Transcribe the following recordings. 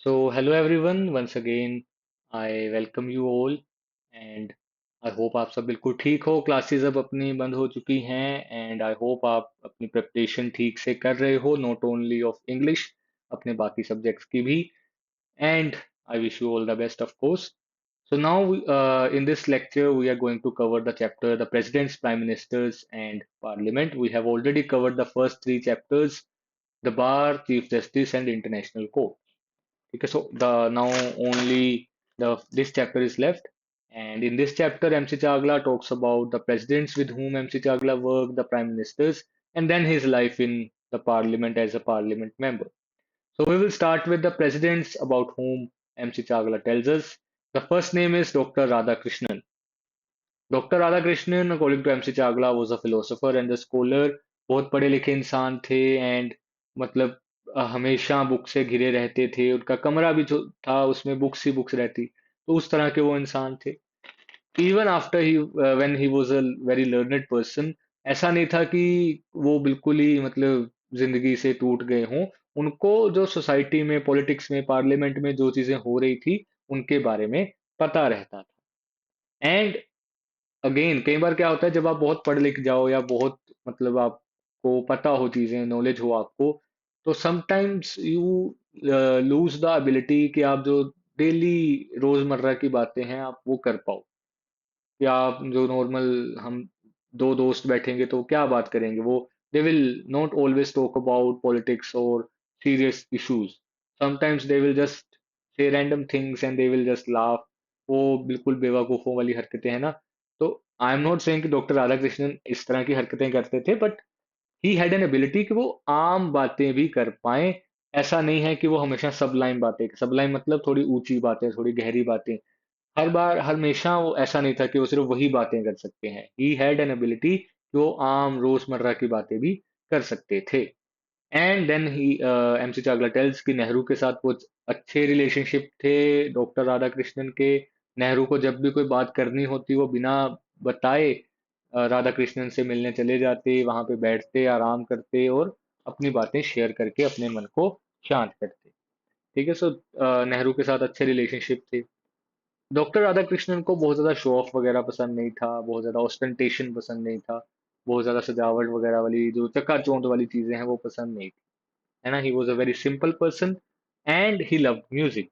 So, hello everyone, once again, I welcome you all and I hope आप सब बिल्कुल ठीक हो। क्लासेस अब अपनी बंद हो चुकी हैं एंड आई होप आप अपनी प्रिपरेशन ठीक से कर रहे हो, नॉट ओनली ऑफ इंग्लिश, अपने बाकी सब्जेक्ट्स की भी। And I wish you all the best, of course. So now, in this lecture, we are going to cover the chapter the Presidents, Prime Ministers, and Parliament. We have already covered the first three chapters: the Bar, Chief Justice, and International Court. Okay, so the now only the this chapter is left, and in this chapter, MC Chagla talks about the presidents with whom MC Chagla worked, the prime ministers, and then his life in the parliament as a parliament member. So we will start with the presidents about whom MC Chagla tells us. The first name is Dr. Radhakrishnan. Doctor Radhakrishnan according to MC Chawla was a philosopher and the scholar. बहुत पढ़े लिखे इंसान थे and मतलब हमेशा book से घिरे रहते थे। उनका कमरा भी जो था उसमें बुक्स ही बुक्स रहती, तो उस तरह के वो इंसान थे। Even after he when he was a very learned person, ऐसा नहीं था कि वो बिल्कुल ही मतलब जिंदगी से टूट गए हों। उनको जो सोसाइटी में, पॉलिटिक्स में, पार्लियामेंट में जो चीजें हो रही थी उनके बारे में पता रहता था। एंड अगेन कई बार क्या होता है, जब आप बहुत पढ़ लिख जाओ या बहुत मतलब आपको पता हो चीजें, नॉलेज हो आपको, तो sometimes you lose the ability कि आप जो डेली रोजमर्रा की बातें हैं आप वो कर पाओ। या आप जो नॉर्मल हम दो दोस्त बैठेंगे तो क्या बात करेंगे, वो they will not always talk about politics और serious issues. Sometimes they will just say random things and they will just laugh. वो बिल्कुल बेवकूफों वाली हरकतें हैं ना। तो आई एम नॉट सेइंग कि डॉक्टर राधाकृष्णन इस तरह की हरकतें करते थे, but he had an ability कि वो आम बातें भी कर पाए। ऐसा नहीं है कि वो हमेशा सबलाइन बातें, सबलाइन मतलब थोड़ी ऊंची बातें, थोड़ी गहरी बातें। हर बार हमेशा वो ऐसा नहीं था कि वो सिर्फ वही बातें कर सकते हैं। ही हैड एन एबिलिटी कि वो आम रोजमर्रा की बातें भी कर सकते थे। And then he MC Chawla tells कि नेहरू के साथ कुछ अच्छे रिलेशनशिप थे डॉक्टर राधाकृष्णन के। नेहरू को जब भी कोई बात करनी होती वो बिना बताए राधाकृष्णन से मिलने चले जाते, वहां पे बैठते, आराम करते और अपनी बातें शेयर करके अपने मन को शांत करते। ठीक है। सो नेहरू के साथ अच्छे रिलेशनशिप थे। डॉक्टर राधाकृष्णन को बहुत ज्यादा शो ऑफ वगैरह पसंद नहीं था, बहुत ज्यादा ऑस्टेंटेशन पसंद नहीं था, बहुत ज्यादा सजावट वगैरह वाली जो चकाचौंध वाली चीजें हैं वो पसंद नहीं थी, है ना। He was a very simple person and he love music.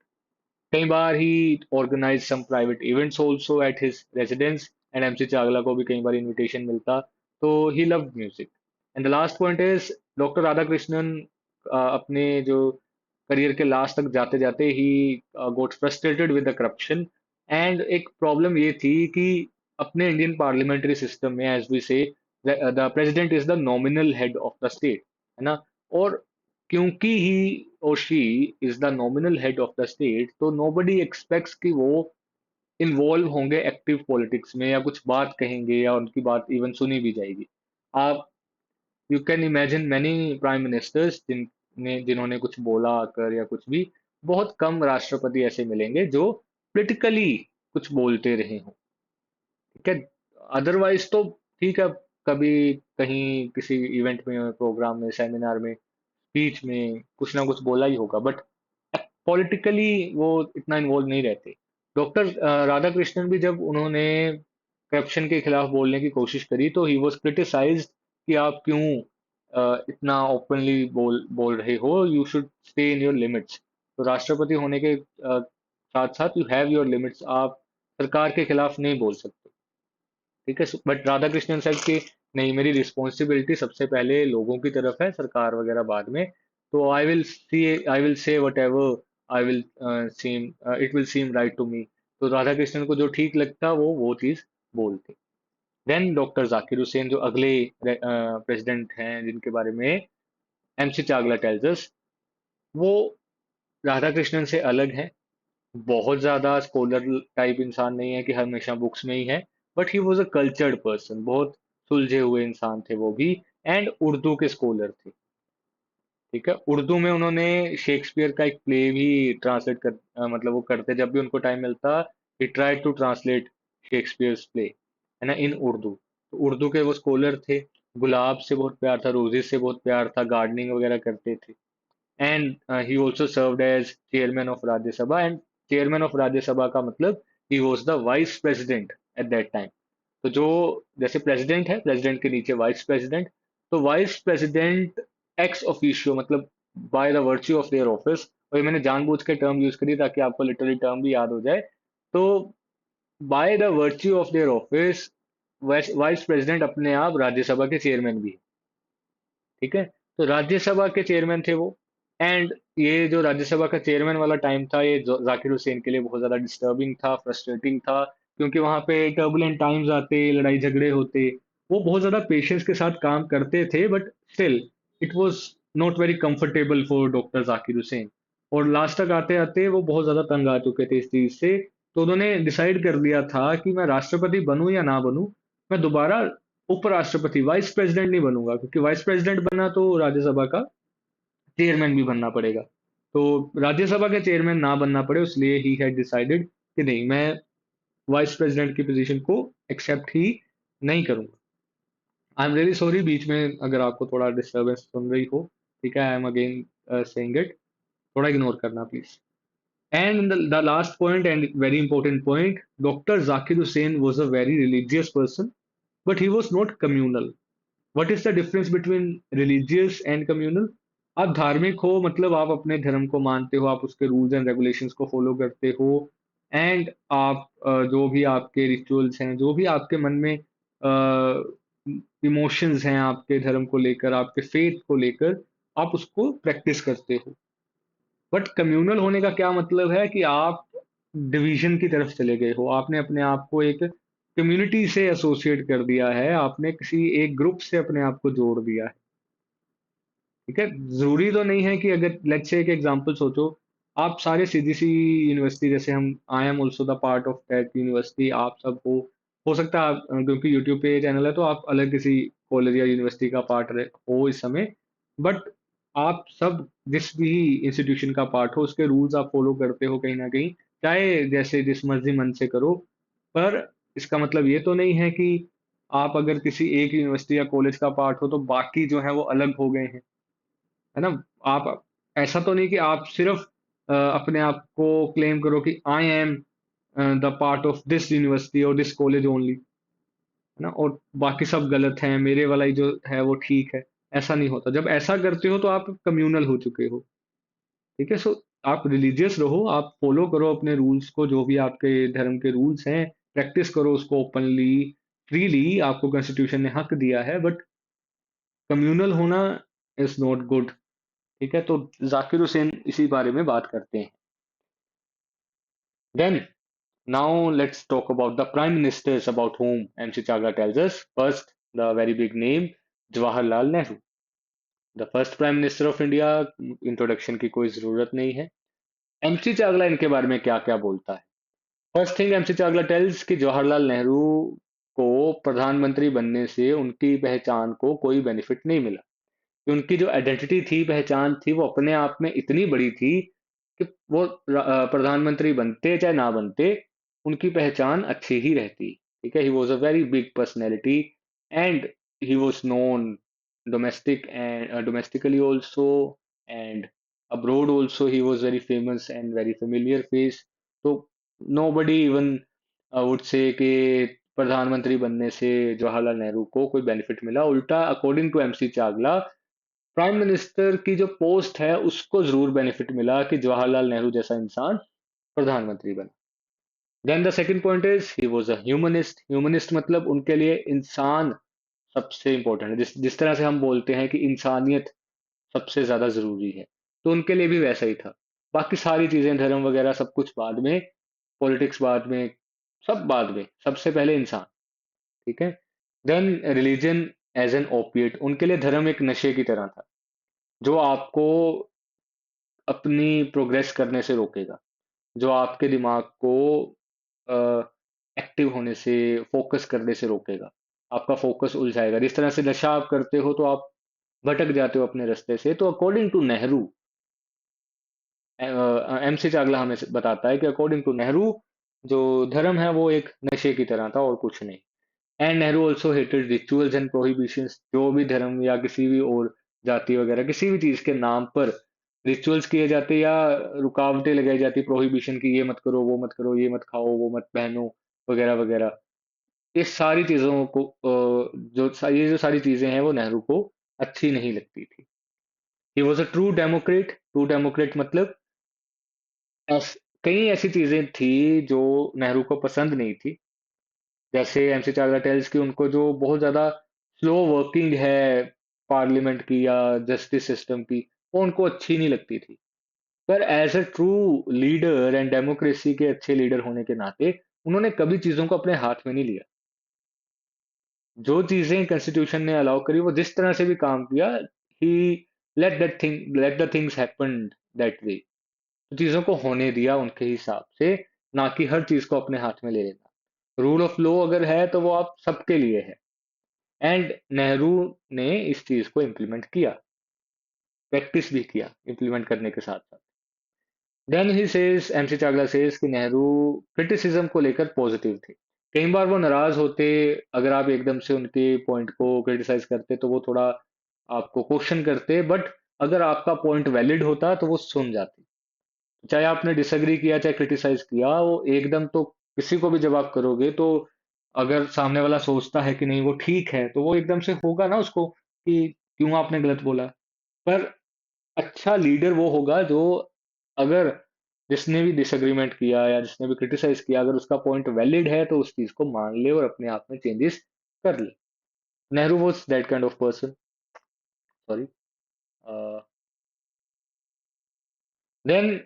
कई बार he organise some private events also at his residence and MC Chawla को भी कई बार इनविटेशन मिलता। तो he love music. And the last point is doctor Radhakrishnan अपने जो करियर के लास्ट तक जाते जाते he got frustrated with the corruption. And एक प्रॉब्लम ये थी कि अपने इंडियन पार्लियामेंट्री सिस्टम में, एज वी से, the president is the nominal head of the state, है ना। और क्योंकि ही और she is the nominal head of the state, तो नोबडी एक्सपेक्ट्स कि वो इन्वॉल्व होंगे एक्टिव पॉलिटिक्स में या कुछ बात कहेंगे या उनकी बात इवन सुनी भी जाएगी। आप you can imagine many prime ministers जिन्होंने कुछ बोला आकर या कुछ भी। बहुत कम राष्ट्रपति ऐसे मिलेंगे जो पोलिटिकली कुछ बोलते रहे हों। ठीक है। अदरवाइज तो ठीक है, कभी कहीं किसी इवेंट में, प्रोग्राम में, सेमिनार में, स्पीच में कुछ ना कुछ बोला ही होगा, बट पॉलिटिकली वो इतना इन्वॉल्व नहीं रहते। डॉक्टर राधाकृष्णन भी जब उन्होंने करप्शन के खिलाफ बोलने की कोशिश करी तो ही वॉज क्रिटिसाइज्ड कि आप क्यों इतना ओपनली बोल रहे हो, you should stay in your limits. तो राष्ट्रपति होने के साथ साथ यू हैव योर लिमिट्स, आप सरकार के खिलाफ नहीं बोल सकते। ठीक है। बट राधा कृष्णन साहब की नहीं, मेरी रिस्पॉन्सिबिलिटी सबसे पहले लोगों की तरफ है, सरकार वगैरह बाद में। तो I will say whatever I will seem, it will seem right to me. तो राधा कृष्णन को जो ठीक लगता वो चीज बोलते। देन डॉक्टर जाकिर हुसैन जो अगले प्रेसिडेंट हैं जिनके बारे में एमसी चावला टेल्स अस, वो राधा कृष्णन से अलग है। बहुत ज्यादा स्कॉलर टाइप इंसान नहीं है कि हमेशा बुक्स में ही है, but he was a cultured person. बहुत सुलझे हुए इंसान थे वो भी। एंड उर्दू के स्कॉलर थे। ठीक है। उर्दू में उन्होंने शेक्सपियर का एक प्ले भी ट्रांसलेट मतलब वो करते, जब भी उनको टाइम मिलता he try to translate Shakespeare's play, है ना, इन उर्दू। तो उर्दू के वो स्कॉलर थे। गुलाब से बहुत प्यार था, रोजेज से बहुत प्यार था, गार्डनिंग वगैरह करते थे। And he also served as chairman of Rajya Sabha, and chairman of Rajya Sabha का मतलब he was the vice president at that time. तो जो जैसे प्रेसिडेंट है, प्रेसिडेंट के नीचे वाइस प्रेसिडेंट, तो वाइस प्रेसिडेंट एक्स ऑफिशियो मतलब by the virtue of their office. और ये मैंने जानबूझ के टर्म यूज करी ताकि आपको लिटरली टर्म भी याद हो जाए। तो bye the virtue of their office vice president अपने आप राज्यसभा के चेयरमैन भी है। ठीक है, तो राज्यसभा के चेयरमैन थे वो। एंड ये जो राज्यसभा का चेयरमैन वाला टाइम था, ये जाकिर हुसैन के लिए बहुत ज्यादा डिस्टर्बिंग था, फ्रस्ट्रेटिंग था, क्योंकि वहां पे टर्बुलेंट टाइम्स आते, लड़ाई झगड़े होते। वो बहुत ज्यादा पेशेंस के साथ काम करते थे, but still it was not very comfortable for doctor Zakir Hussain. और लास्ट तक आते आते वो बहुत ज्यादा तंग आ चुके थे इस चीज से। तो उन्होंने डिसाइड कर लिया था कि मैं राष्ट्रपति बनूं या ना बनूं, मैं दोबारा उपराष्ट्रपति वाइस प्रेसिडेंट नहीं बनूंगा, क्योंकि वाइस प्रेसिडेंट बना तो राज्यसभा का चेयरमैन भी बनना पड़ेगा। तो राज्यसभा के चेयरमैन ना बनना पड़े, इसलिए ही हैड डिसाइडेड कि नहीं, मैं वाइस प्रेसिडेंट की पोजीशन को एक्सेप्ट ही नहीं करूंगा। आई एम रियली सॉरी, बीच में अगर आपको थोड़ा डिस्टरबेंस सुन रही हो। ठीक है, I am again saying it, थोड़ा इग्नोर करना please. And the last point and very important point, Dr. Zakir Hussain was a very religious person, but he was not communal. What is the difference between religious and communal? आप धार्मिक हो मतलब आप अपने धर्म को मानते हो, आप उसके रूल्स एंड रेगुलेशंस को फॉलो करते हो। एंड आप जो भी आपके रिचुअल्स हैं, जो भी आपके मन में इमोशंस हैं आपके धर्म को लेकर, आपके फेथ को लेकर, आप उसको प्रैक्टिस करते हो। बट कम्युनल होने का क्या मतलब है कि आप डिवीजन की तरफ चले गए हो, आपने अपने आप को एक कम्युनिटी से एसोसिएट कर दिया है, आपने किसी एक ग्रुप से अपने आप को जोड़ दिया है। ठीक है, जरूरी तो नहीं है कि अगर लेट्स से एक एग्जांपल सोचो, आप सारे सीजीसी यूनिवर्सिटी, जैसे हम, I am also the part of that university, आप सब हो सकता है क्योंकि यूट्यूब पे चैनल है तो आप अलग किसी कॉलेज या यूनिवर्सिटी का पार्ट हो इस समय। बट आप सब जिस भी इंस्टीट्यूशन का पार्ट हो, उसके रूल्स आप फॉलो करते हो कहीं ना कहीं, चाहे जैसे जिस मर्जी मन से करो। पर इसका मतलब ये तो नहीं है कि आप अगर किसी एक यूनिवर्सिटी या कॉलेज का पार्ट हो तो बाकी जो है वो अलग हो गए हैं। है ना? आप ऐसा तो नहीं कि आप सिर्फ अपने आप को क्लेम करो कि I am the part of this university और दिस कॉलेज ओनली, है ना, और बाकी सब गलत हैं, मेरे वाला ही जो है वो ठीक है। ऐसा नहीं होता, जब ऐसा करते हो तो आप कम्युनल हो चुके हो। ठीक है, सो आप रिलीजियस रहो, आप फॉलो करो अपने रूल्स को, जो भी आपके धर्म के रूल्स हैं, प्रैक्टिस करो उसको ओपनली, फ्रीली, आपको कॉन्स्टिट्यूशन ने हक दिया है। बट कम्युनल होना इज नॉट गुड। ठीक है, तो जाकिर हुसैन इसी बारे में बात करते हैं। Then now let's talk about the prime ministers about whom MC Chagla tells us. First, the very big name, Jawaharlal Nehru, the first prime minister of India। Introduction की कोई जरूरत नहीं है। एमसी चावला इनके बारे में क्या क्या बोलता है। First thing MC Chawla tells कि जवाहरलाल नेहरू को प्रधानमंत्री बनने से उनकी पहचान को कोई बेनिफिट नहीं मिला, कि उनकी जो आइडेंटिटी थी, पहचान थी, वो अपने आप में इतनी बड़ी थी कि वो प्रधानमंत्री बनते चाहे ना बनते, उनकी पहचान अच्छी ही रहती। ठीक है, ही was a very big personality, and he was known domestically also, and abroad also he was very famous and very familiar face। तो nobody even would say कि प्रधानमंत्री बनने से जवाहरलाल नेहरू को कोई बेनिफिट मिला। उल्टा according to MC Chawla, prime minister की जो पोस्ट है उसको जरूर बेनिफिट मिला कि जवाहरलाल नेहरू जैसा इंसान प्रधानमंत्री बना। Then the second point is he was a humanist. Humanist मतलब उनके लिए इंसान सबसे इंपॉर्टेंट है, जिस जिस तरह से हम बोलते हैं कि इंसानियत सबसे ज्यादा जरूरी है, तो उनके लिए भी वैसा ही था। बाकी सारी चीजें, धर्म वगैरह सब कुछ बाद में, पॉलिटिक्स बाद में, सब बाद में, सबसे पहले इंसान। ठीक है। Then religion as an opiate, उनके लिए धर्म एक नशे की तरह था, जो आपको अपनी प्रोग्रेस करने से रोकेगा, जो आपके दिमाग को एक्टिव होने से, फोकस करने से रोकेगा। आपका फोकस उलझाएगा, जिस तरह से नशा आप करते हो तो आप भटक जाते हो अपने रास्ते से। तो according to Nehru, MC Chawla हमें बताता है कि अकॉर्डिंग टू नेहरू, जो धर्म है वो एक नशे की तरह था और कुछ नहीं। And Nehru also hated rituals and prohibitions, जो भी धर्म या किसी भी और जाति वगैरह किसी भी चीज के नाम पर रिचुअल्स किए जाते या रुकावटें लगाई जाती प्रोहिबिशन की, ये मत करो, वो मत करो, ये मत खाओ, वो मत पहनो, वगैरह वगैरह। ये सारी चीजों को ये जो सारी चीजें हैं वो नेहरू को अच्छी नहीं लगती थी। ही was a true Democrat. True Democrat मतलब कई ऐसी चीजें थी जो नेहरू को पसंद नहीं थी। जैसे एमसी चावला टेल्स की उनको जो बहुत ज्यादा स्लो वर्किंग है पार्लियामेंट की या जस्टिस सिस्टम की, वो उनको अच्छी नहीं लगती थी। पर as a true leader and democracy के अच्छे लीडर होने के नाते उन्होंने कभी चीजों को अपने हाथ में नहीं लिया। जो चीजें कॉन्स्टिट्यूशन ने अलाउ करी, वो जिस तरह से भी काम किया, he let the things happen that way. तो चीजों को होने दिया उनके हिसाब से, ना कि हर चीज को अपने हाथ में ले लेना। रूल ऑफ लॉ अगर है तो वो आप सबके लिए है। एंड नेहरू ने इस चीज को इम्प्लीमेंट किया, प्रैक्टिस भी किया इम्प्लीमेंट करने के साथ साथ। Then he says, MC Chawla says कि नेहरू क्रिटिसिज्म को लेकर पॉजिटिव थे। कई बार वो नाराज होते, अगर आप एकदम से उनके पॉइंट को क्रिटिसाइज करते तो वो थोड़ा आपको क्वेश्चन करते, बट अगर आपका पॉइंट वैलिड होता तो वो सुन जाते। चाहे आपने डिसएग्री किया चाहे क्रिटिसाइज किया, वो एकदम तो किसी को भी जब आप करोगे तो अगर सामने वाला सोचता है कि नहीं वो ठीक है, तो वो एकदम से होगा ना उसको कि क्यों आपने गलत बोला। पर अच्छा लीडर वो होगा जो, अगर जिसने भी डिसएग्रीमेंट किया या जिसने भी क्रिटिसाइज किया, अगर उसका पॉइंट वैलिड है तो उस चीज को मान ले और अपने आप में चेंजेस कर ले। Nehru was that kind of person. Sorry. Then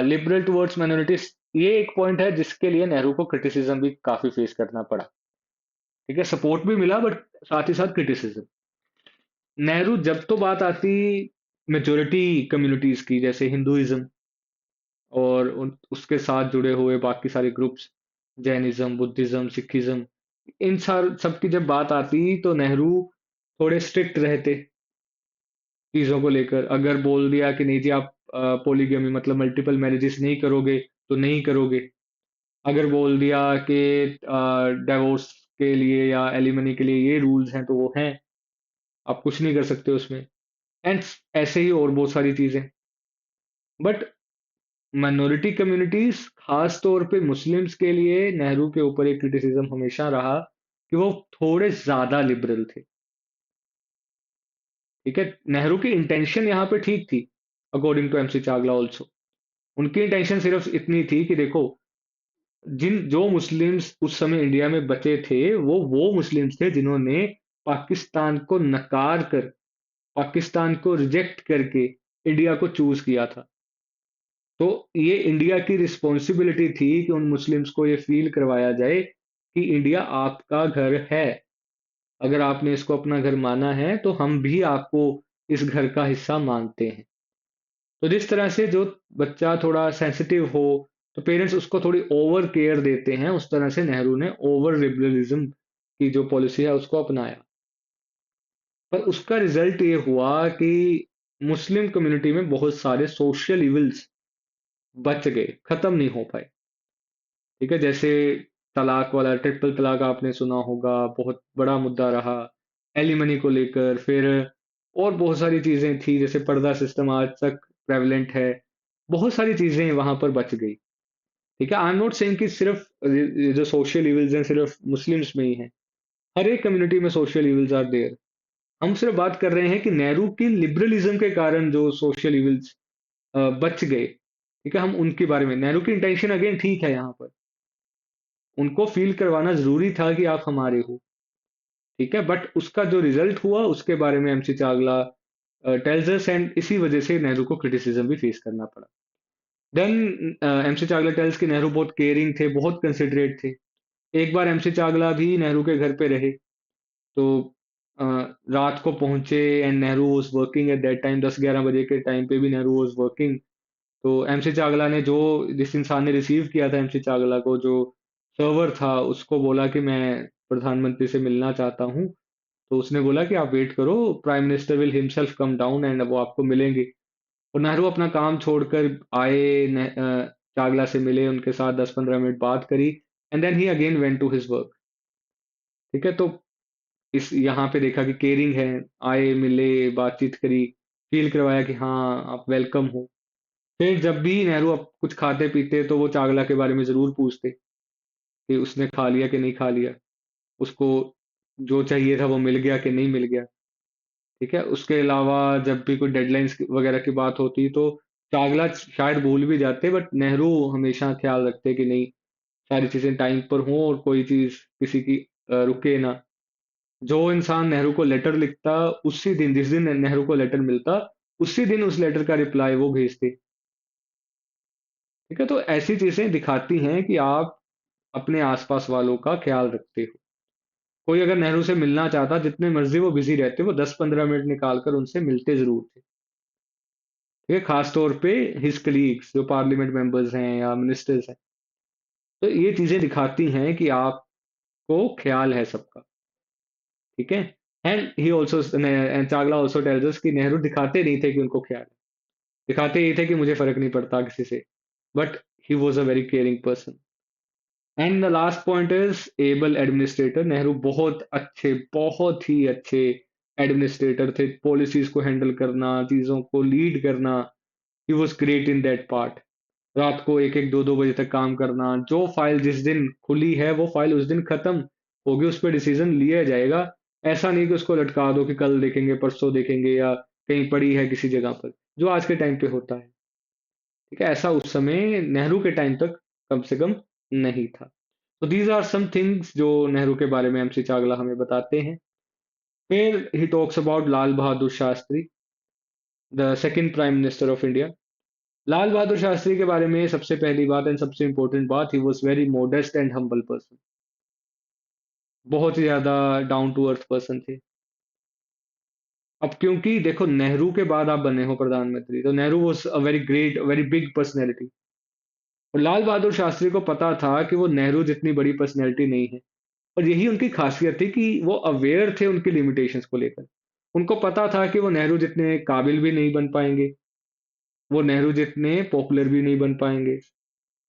liberal towards minorities, ये एक पॉइंट है जिसके लिए नेहरू को क्रिटिसिज्म भी काफी फेस करना पड़ा। ठीक है, सपोर्ट भी मिला बट साथ ही साथ क्रिटिसिज्म। नेहरू जब तो बात आती मेजोरिटी कम्युनिटीज की, जैसे हिंदुइज्म और उसके साथ जुड़े हुए बाकी सारे ग्रुप्स, जैनिज्म, बुद्धिज्म, सिखिज्म, इन सब की जब बात आती तो नेहरू थोड़े स्ट्रिक्ट रहते चीजों को लेकर। अगर बोल दिया कि नहीं जी आप पोलीगमी मतलब मल्टीपल मैरिजेस नहीं करोगे तो नहीं करोगे। अगर बोल दिया कि डिवोर्स के लिए या एलिमनी के लिए ये रूल्स हैं तो वो हैं, आप कुछ नहीं कर सकते उसमें। एंड ऐसे ही और बहुत सारी चीजें। बट माइनॉरिटी कम्युनिटीज, खास तौर पे मुस्लिम्स के लिए नेहरू के ऊपर एक क्रिटिसिज्म हमेशा रहा कि वो थोड़े ज्यादा लिबरल थे। ठीक है, नेहरू की इंटेंशन यहाँ पे ठीक थी, according to MC Chawla also. उनकी इंटेंशन सिर्फ इतनी थी कि देखो, जिन जो मुस्लिम्स उस समय इंडिया में बचे थे वो मुस्लिम्स थे जिन्होंने पाकिस्तान को नकार कर, पाकिस्तान को रिजेक्ट करके इंडिया को चूज किया था। तो ये इंडिया की रिस्पॉन्सिबिलिटी थी कि उन मुस्लिम्स को ये फील करवाया जाए कि इंडिया आपका घर है। अगर आपने इसको अपना घर माना है तो हम भी आपको इस घर का हिस्सा मानते हैं। तो जिस तरह से जो बच्चा थोड़ा सेंसिटिव हो तो पेरेंट्स उसको थोड़ी ओवर केयर देते हैं, उस तरह से नेहरू ने ओवर लिबरलिज्म की जो पॉलिसी है उसको अपनाया। पर उसका रिजल्ट ये हुआ कि मुस्लिम कम्युनिटी में बहुत सारे सोशल इविल्स बच गए, खत्म नहीं हो पाए। ठीक है, जैसे तलाक वाला ट्रिपल तलाक आपने सुना होगा, बहुत बड़ा मुद्दा रहा एलिमनी को लेकर। फिर और बहुत सारी चीजें थी, जैसे पर्दा सिस्टम आज तक प्रेवलेंट है। बहुत सारी चीजें वहां पर बच गई। ठीक है, आई एम नॉट सेइंग कि सिर्फ ये जो सोशल इविल्स हैं सिर्फ मुस्लिम्स में ही हैं। हर एक कम्युनिटी में सोशल इविल्स आर देयर। हम सिर्फ बात कर रहे हैं कि नेहरू की लिबरलिज्म के कारण जो सोशल इविल्स बच गए। ठीक है, हम उनके बारे में, नेहरू की इंटेंशन अगेन ठीक है यहाँ पर, उनको फील करवाना जरूरी था कि आप हमारे हो। ठीक है, बट उसका जो रिजल्ट हुआ उसके बारे में MC Chawla tells us, and इसी वजह से नेहरू को क्रिटिसिज्म भी फेस करना पड़ा। देन एमसी चावला टेल्स कि नेहरू बहुत केयरिंग थे, बहुत कंसिडरेट थे। एक बार एमसी चावला भी नेहरू के घर पे रहे, तो अ, रात को पहुंचे and Nehru was working at that time, 10-11 बजे के टाइम पे भी नेहरू वाज वर्किंग। तो एमसी चावला ने जो, जिस इंसान ने रिसीव किया था एमसी चावला को, जो सर्वर था, उसको बोला कि मैं प्रधानमंत्री से मिलना चाहता हूँ। तो उसने बोला कि आप वेट करो, prime minister will himself come down and वो आपको मिलेंगे। और नेहरू अपना काम छोड़कर आए, चावला से मिले, उनके साथ 10-15 मिनट बात करी, and then he again went to his work. ठीक है, तो इस यहाँ पे देखा कि केयरिंग है, आए, मिले, बातचीत करी। फील करवाया कि हाँ आप वेलकम हो। फिर जब भी नेहरू कुछ खाते पीते तो वो चावला के बारे में जरूर पूछते कि उसने खा लिया कि नहीं खा लिया, उसको जो चाहिए था वो मिल गया कि नहीं मिल गया। ठीक है, उसके अलावा जब भी कोई डेडलाइंस वगैरह की बात होती तो चावला शायद भूल भी जाते, बट नेहरू हमेशा ख्याल रखते कि नहीं, सारी चीजें टाइम पर हों और कोई चीज किसी की रुके ना। जो इंसान नेहरू को लेटर लिखता, उसी दिन जिस दिन नेहरू को लेटर मिलता, उसी दिन उस लेटर का रिप्लाई वो भेजते। ठीक है, तो ऐसी चीजें दिखाती हैं कि आप अपने आसपास वालों का ख्याल रखते हो। कोई अगर नेहरू से मिलना चाहता, जितने मर्जी वो बिजी रहते, वो 10-15 मिनट निकाल कर उनसे मिलते जरूर थे। ठीक है, खास तौर पे हिज कलीग्स जो पार्लियामेंट मेंबर्स हैं या मिनिस्टर्स हैं। तो ये चीजें दिखाती हैं कि आपको ख्याल है सबका। ठीक है, and he also, and Chawla also tells us कि नेहरू दिखाते नहीं थे कि उनको ख्याल है, दिखाते ये थे कि मुझे फर्क नहीं पड़ता किसी से, but he was a very caring person. And the last point is able administrator. Nehru बहुत ही अच्छे एडमिनिस्ट्रेटर थे, पॉलिसीज को हैंडल करना, चीजों को लीड करना। He was great in that part. रात को एक एक दो दो बजे तक काम करना, जो फाइल जिस दिन खुली है वो फाइल उस दिन खत्म होगी, उस पर डिसीजन लिया जाएगा। ऐसा नहीं कि उसको लटका दो कि कल देखेंगे परसों देखेंगे, या कहीं पड़ी है किसी जगह पर, जो आज के टाइम पे होता है। ठीक है, ऐसा उस समय नेहरू के टाइम तक कम से कम नहीं था। तो दीज आर सम थिंग्स जो नेहरू के बारे में एमसी चावला हमें बताते हैं। फिर he talks about Lal Bahadur Shastri, the second prime minister of India. Lal Bahadur Shastri के बारे में सबसे पहली बात एंड सबसे इंपॉर्टेंट बात, he was very modest and humble person. बहुत ही ज्यादा डाउन टू अर्थ पर्सन थे। अब क्योंकि देखो, नेहरू के बाद आप बने हो प्रधानमंत्री, तो Nehru was a very great, very big personality. और लाल बहादुर शास्त्री को पता था कि वो नेहरू जितनी बड़ी पर्सनैलिटी नहीं है। और यही उनकी खासियत थी कि वो अवेयर थे उनकी लिमिटेशंस को लेकर। उनको पता था कि वो नेहरू जितने काबिल भी नहीं बन पाएंगे, वो नेहरू जितने पॉपुलर भी नहीं बन पाएंगे,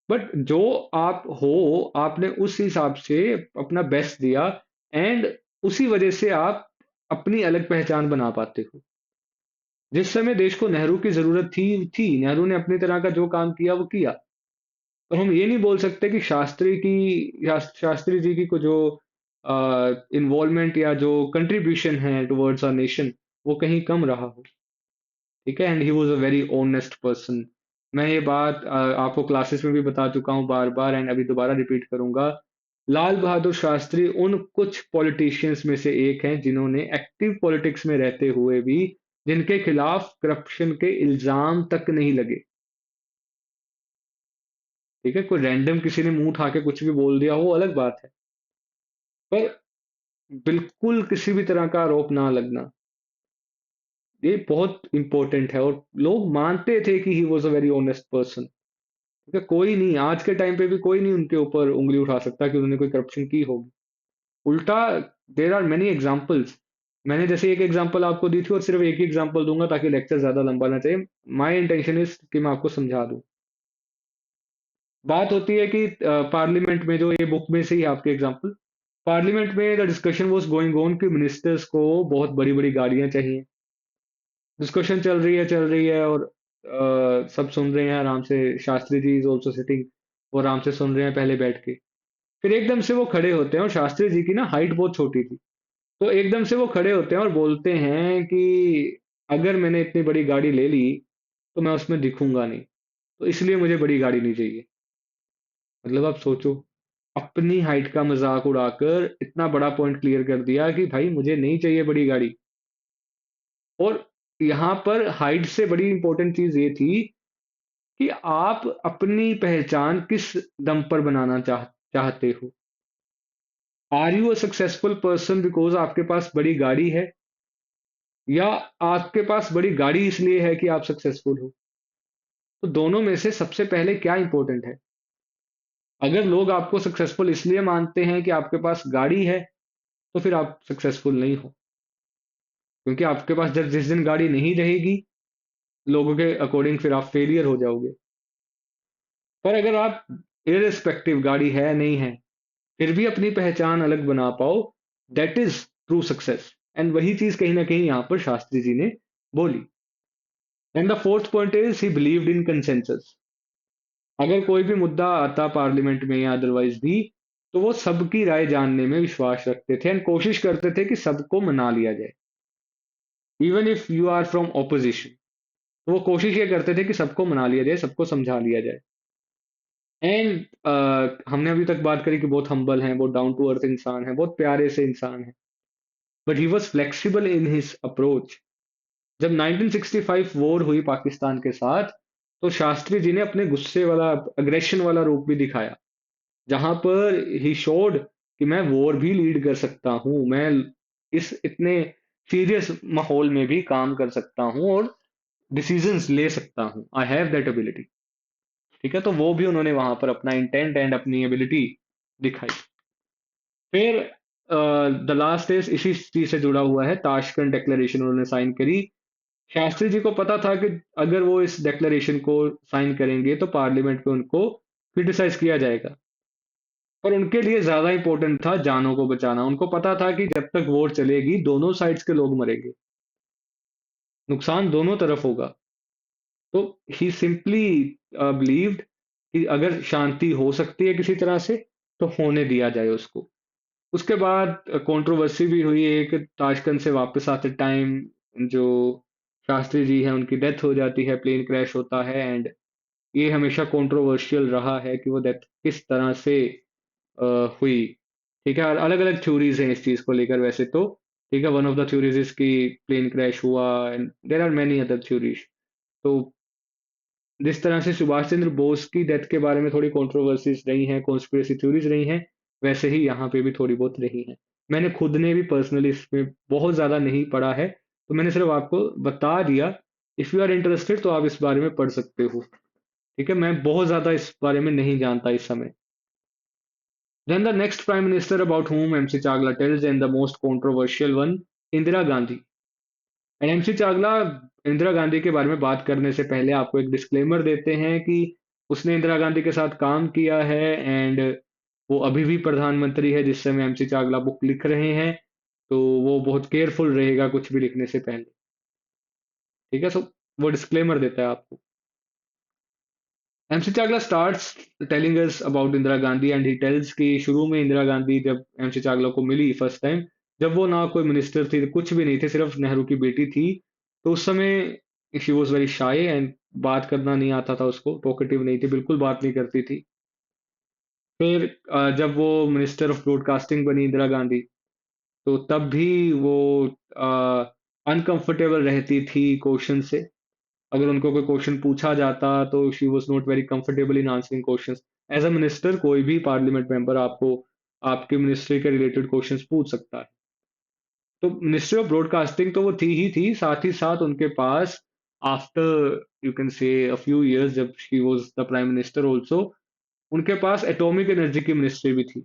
बट जो आप हो, आपने उस हिसाब से अपना बेस्ट दिया, एंड उसी वजह से आप अपनी अलग पहचान बना पाते हो। जिस समय देश को नेहरू की जरूरत थी नेहरू ने अपनी तरह का जो काम किया वो किया। तो हम ये नहीं बोल सकते कि शास्त्री जी की को जो इन्वॉल्वमेंट या जो कंट्रीब्यूशन है टुवर्ड्स आवर नेशन, वो कहीं कम रहा हो। ठीक है, and he was a very honest person. मैं ये बात आपको क्लासेस में भी बता चुका हूँ बार बार, एंड अभी दोबारा रिपीट करूंगा। लाल बहादुर शास्त्री उन कुछ पॉलिटिशियंस में से एक हैं जिन्होंने एक्टिव पॉलिटिक्स में रहते हुए भी, जिनके खिलाफ करप्शन के इल्जाम तक नहीं लगे। ठीक है, कोई रैंडम किसी ने मुंह उठा के कुछ भी बोल दिया, वो अलग बात है, पर बिल्कुल किसी भी तरह का आरोप ना लगना, ये बहुत इंपॉर्टेंट है। और लोग मानते थे कि ही was a very honest person. ठीक है, कोई नहीं, आज के टाइम पे भी कोई नहीं उनके ऊपर उंगली उठा सकता कि उन्होंने कोई करप्शन की होगी। उल्टा, देर आर मेनी एग्जाम्पल्स। मैंने जैसे एक एग्जाम्पल आपको दी थी, और सिर्फ एक ही एग्जाम्पल दूंगा ताकि लेक्चर ज्यादा लंबा ना चाहिए। माई इंटेंशन इज कि मैं आपको समझा दूं। बात होती है कि पार्लियामेंट में, जो ये बुक में से ही आपके एग्जाम्पल, पार्लियामेंट में the discussion was going on कि मिनिस्टर्स को बहुत बड़ी बड़ी गाड़ियां चाहिए। डिस्कशन चल रही है, और सब सुन रहे हैं आराम से। Shastri ji is also sitting, वो आराम से सुन रहे हैं पहले बैठ के। फिर एकदम से वो खड़े होते हैं, और शास्त्री जी की ना हाइट बहुत छोटी थी। तो एकदम से वो खड़े होते हैं और बोलते हैं कि अगर मैंने इतनी बड़ी गाड़ी ले ली तो मैं उसमें दिखूंगा नहीं, तो इसलिए मुझे बड़ी गाड़ी नहीं चाहिए। मतलब आप सोचो, अपनी हाइट का मजाक उड़ाकर इतना बड़ा पॉइंट क्लियर कर दिया कि भाई मुझे नहीं चाहिए बड़ी गाड़ी। और यहाँ पर हाइट से बड़ी इंपॉर्टेंट चीज ये थी कि आप अपनी पहचान किस दम पर बनाना चाहते हो। Are you a successful person because आपके पास बड़ी गाड़ी है, या आपके पास बड़ी गाड़ी इसलिए है कि आप सक्सेसफुल हो। तो दोनों में से सबसे पहले क्या इंपॉर्टेंट है? अगर लोग आपको सक्सेसफुल इसलिए मानते हैं कि आपके पास गाड़ी है, तो फिर आप सक्सेसफुल नहीं हो, क्योंकि आपके पास जब जिस दिन गाड़ी नहीं रहेगी, लोगों के अकॉर्डिंग फिर आप फेलियर हो जाओगे। पर अगर आप इररिस्पेक्टिव गाड़ी है नहीं है, फिर भी अपनी पहचान अलग बना पाओ, that is true success. And वही चीज कहीं ना कहीं यहाँ पर शास्त्री जी ने बोली। And the fourth point is he believed in consensus. अगर कोई भी मुद्दा आता पार्लियामेंट में या अदरवाइज भी, तो वो सबकी राय जानने में विश्वास रखते थे एंड कोशिश करते थे कि सबको मना लिया जाए, even if you are from opposition. तो वो कोशिश ये करते थे कि सबको मना लिया जाए, सबको समझा लिया जाए। एंड हमने अभी तक बात करी कि बहुत हम्बल हैं, बहुत डाउन टू अर्थ इंसान है, बहुत प्यारे से इंसान है, but he was flexible in his approach. जब 1965 वॉर हुई पाकिस्तान के साथ, तो शास्त्री जी ने अपने गुस्से वाला, अग्रेशन वाला रूप भी दिखाया, जहां पर ही शोड कि मैं वॉर भी लीड कर सकता हूँ, मैं इस इतने सीरियस माहौल में भी काम कर सकता हूँ और डिसीजंस ले सकता हूँ, आई हैव दैट एबिलिटी। ठीक है, तो वो भी उन्होंने वहां पर अपना इंटेंट एंड अपनी एबिलिटी दिखाई। फिर द लास्ट इज इसी चीज से जुड़ा हुआ है, ताशकंद डिक्लेरेशन उन्होंने साइन करी। शास्त्री जी को पता था कि अगर वो इस डिक्लेरेशन को साइन करेंगे तो पार्लियामेंट में उनको क्रिटिसाइज किया जाएगा, पर उनके लिए ज्यादा इंपॉर्टेंट था जानों को बचाना। उनको पता था कि जब तक वॉर चलेगी दोनों साइड्स के लोग मरेंगे, नुकसान दोनों तरफ होगा। तो ही सिंपली बिलीव्ड कि अगर शांति हो सकती है किसी तरह से, तो होने दिया जाए उसको। उसके बाद कंट्रोवर्सी भी हुई एक, ताशकंद से वापस आते टाइम जो शास्त्री जी हैं उनकी डेथ हो जाती है, प्लेन क्रैश होता है। एंड ये हमेशा कंट्रोवर्शियल रहा है कि वो डेथ किस तरह से हुई। ठीक है, अलग अलग थ्योरीज हैं इस चीज को लेकर वैसे तो। ठीक है, one of the theories is कि प्लेन क्रैश हुआ, and there are many other theories. तो जिस तरह से सुभाष चंद्र बोस की डेथ के बारे में थोड़ी कंट्रोवर्सीज रही हैं, कॉन्स्पिरेसी थ्योरीज रही हैं, वैसे ही यहाँ पे भी थोड़ी बहुत रही हैं। मैंने खुद ने भी पर्सनली इसमें बहुत ज्यादा नहीं पढ़ा है, तो मैंने सिर्फ आपको बता दिया। इफ यू आर इंटरेस्टेड तो आप इस बारे में पढ़ सकते हो। ठीक है, मैं बहुत ज्यादा इस बारे में नहीं जानता इस समय। Then the next prime minister about whom MC Chagla tells, and the most controversial one, Indira Gandhi. And MC Chawla, Indira Gandhi के बारे में बात करने से पहले आपको एक डिस्क्लेमर देते हैं कि उसने इंदिरा गांधी के साथ काम किया है एंड वो अभी भी प्रधानमंत्री है जिस समय एमसी चावला बुक लिख रहे हैं। तो वो बहुत केयरफुल रहेगा कुछ भी लिखने से पहले। ठीक है, सो वो डिस्क्लेमर देता है आपको। MC Chawla starts telling us about Indira Gandhi and he tells कि शुरू में इंदिरा गांधी जब एमसी चावला को मिली फर्स्ट टाइम, जब वो ना कोई मिनिस्टर थी, कुछ भी नहीं थे, सिर्फ नेहरू की बेटी थी, तो उस समय she was very shy and बात करना नहीं आता था उसको, टॉकेटिव नहीं थी, बिल्कुल बात नहीं करती थी। फिर जब वो मिनिस्टर ऑफ ब्रॉडकास्टिंग बनी इंदिरा गांधी, तो तब भी वो अनकंफर्टेबल रहती थी क्वेश्चन से। अगर उनको कोई क्वेश्चन पूछा जाता तो she was not very comfortable in answering question. As a minister कोई भी पार्लियामेंट मेंबर आपको आपके मिनिस्ट्री के रिलेटेड क्वेश्चंस पूछ सकता है। तो मिनिस्ट्री ऑफ ब्रॉडकास्टिंग तो वो थी ही थी, साथ ही साथ उनके पास after you can say a few years जब she was the prime minister also, उनके पास एटॉमिक एनर्जी की मिनिस्ट्री भी थी।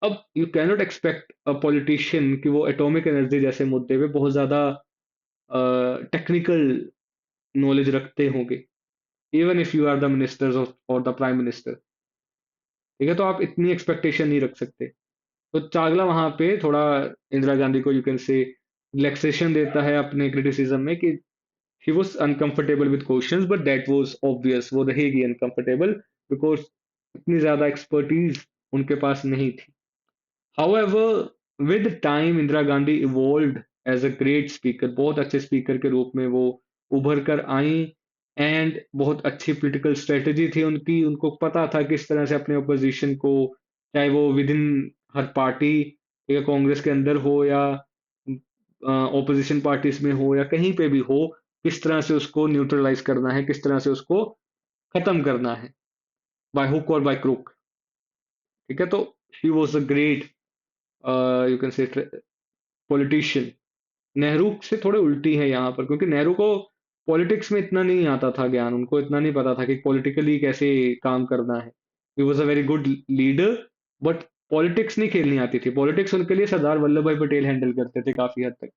अब you can not expect a politician कि वो एटॉमिक एनर्जी जैसे मुद्दे पे बहुत ज्यादा टेक्निकल नॉलेज रखते होंगे, even if you are the ministers of और द प्राइम मिनिस्टर। ठीक है, तो आप इतनी एक्सपेक्टेशन नहीं रख सकते। तो चावला वहां पे थोड़ा इंदिरा गांधी को यू कैन से रिलैक्सेशन देता है अपने क्रिटिसिज्म में कि he was uncomfortable with questions, but that was obvious, वो रहेगी uncomfortable because इतनी ज्यादा एक्सपर्टीज उनके पास नहीं थी। However, with time Indira Gandhi evolved as a great speaker, बहुत अच्छे स्पीकर के रूप में वो उभर कर आई। एंड बहुत अच्छी पॉलिटिकल स्ट्रेटेजी थी उनकी, उनको पता था किस तरह से अपने अपोजिशन को, चाहे वो विद इन हर पार्टी या कांग्रेस के अंदर हो या ओपोजिशन पार्टीज में हो या कहीं पे भी हो, किस तरह से उसको न्यूट्रलाइज करना है, किस तरह से उसको खत्म करना है, बाय हुक और बाय क्रुक। ठीक है, तो ही was a great you can से पॉलिटिशियन। नेहरू से थोड़े उल्टी है यहाँ पर, क्योंकि नेहरू को पॉलिटिक्स में इतना नहीं आता था ज्ञान, उनको इतना नहीं पता था कि पॉलिटिकली कैसे काम करना है। ही was a very good leader, but politics नहीं खेलनी आती थी, पॉलिटिक्स उनके लिए सरदार वल्लभ भाई पटेल हैंडल करते थे काफी हद तक।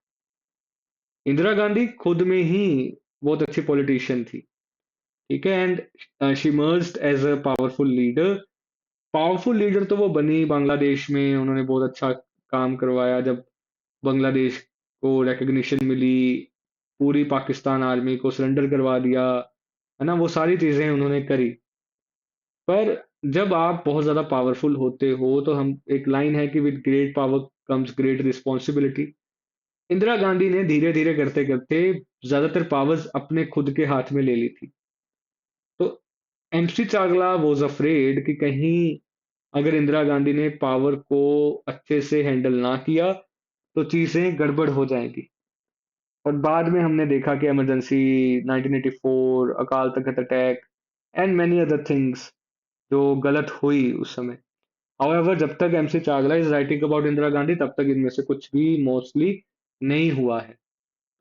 इंदिरा गांधी खुद में ही बहुत अच्छी पॉलिटिशियन थी। ठीक है, and she emerged as a powerful leader. Powerful leader तो वो बनी बांग्लादेश में, उन्होंने बहुत अच्छा काम करवाया जब बांग्लादेश को रिकग्निशन मिली पूरी पाकिस्तान आर्मी को सरेंडर करवा दिया, है ना, वो सारी चीजें उन्होंने करी। पर जब आप बहुत ज्यादा पावरफुल होते हो तो हम, एक लाइन है कि with great power comes great responsibility. Indira Gandhi ने धीरे धीरे करते करते ज्यादातर पावर्स अपने खुद के हाथ में ले ली थी। तो एमसी चावला वॉज अफ्रेड कि कहीं अगर इंदिरा गांधी ने पावर को अच्छे से हैंडल ना किया तो चीजें गड़बड़ हो जाएंगी। और बाद में हमने देखा कि emergency 1984, Akal Takht attack and many other things जो गलत हुई उस समय। हाउएवर जब तक MC Chawla is writing about Indira Gandhi तब तक इनमें से कुछ भी मोस्टली नहीं हुआ है।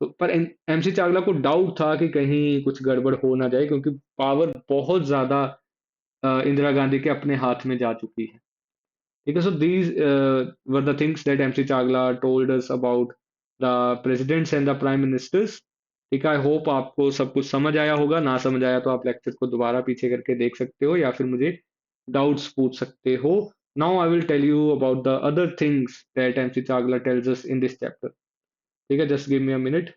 तो पर एमसी चावला को डाउट था कि कहीं कुछ गड़बड़ हो ना जाए, क्योंकि पावर बहुत ज्यादा इंदिरा गांधी के अपने हाथ में जा चुकी है। ठीक है, so these were the things that MC Chawla told us about the presidents and the prime ministers. ठीक है, आई होप आपको सब कुछ समझ आया होगा। ना समझ आया तो आप लेक्चर को दोबारा पीछे करके देख सकते हो या फिर मुझे डाउट्स पूछ सकते हो। Now I will tell you about the other things that MC Chawla tells us in this chapter. ठीक है, just give me a minute.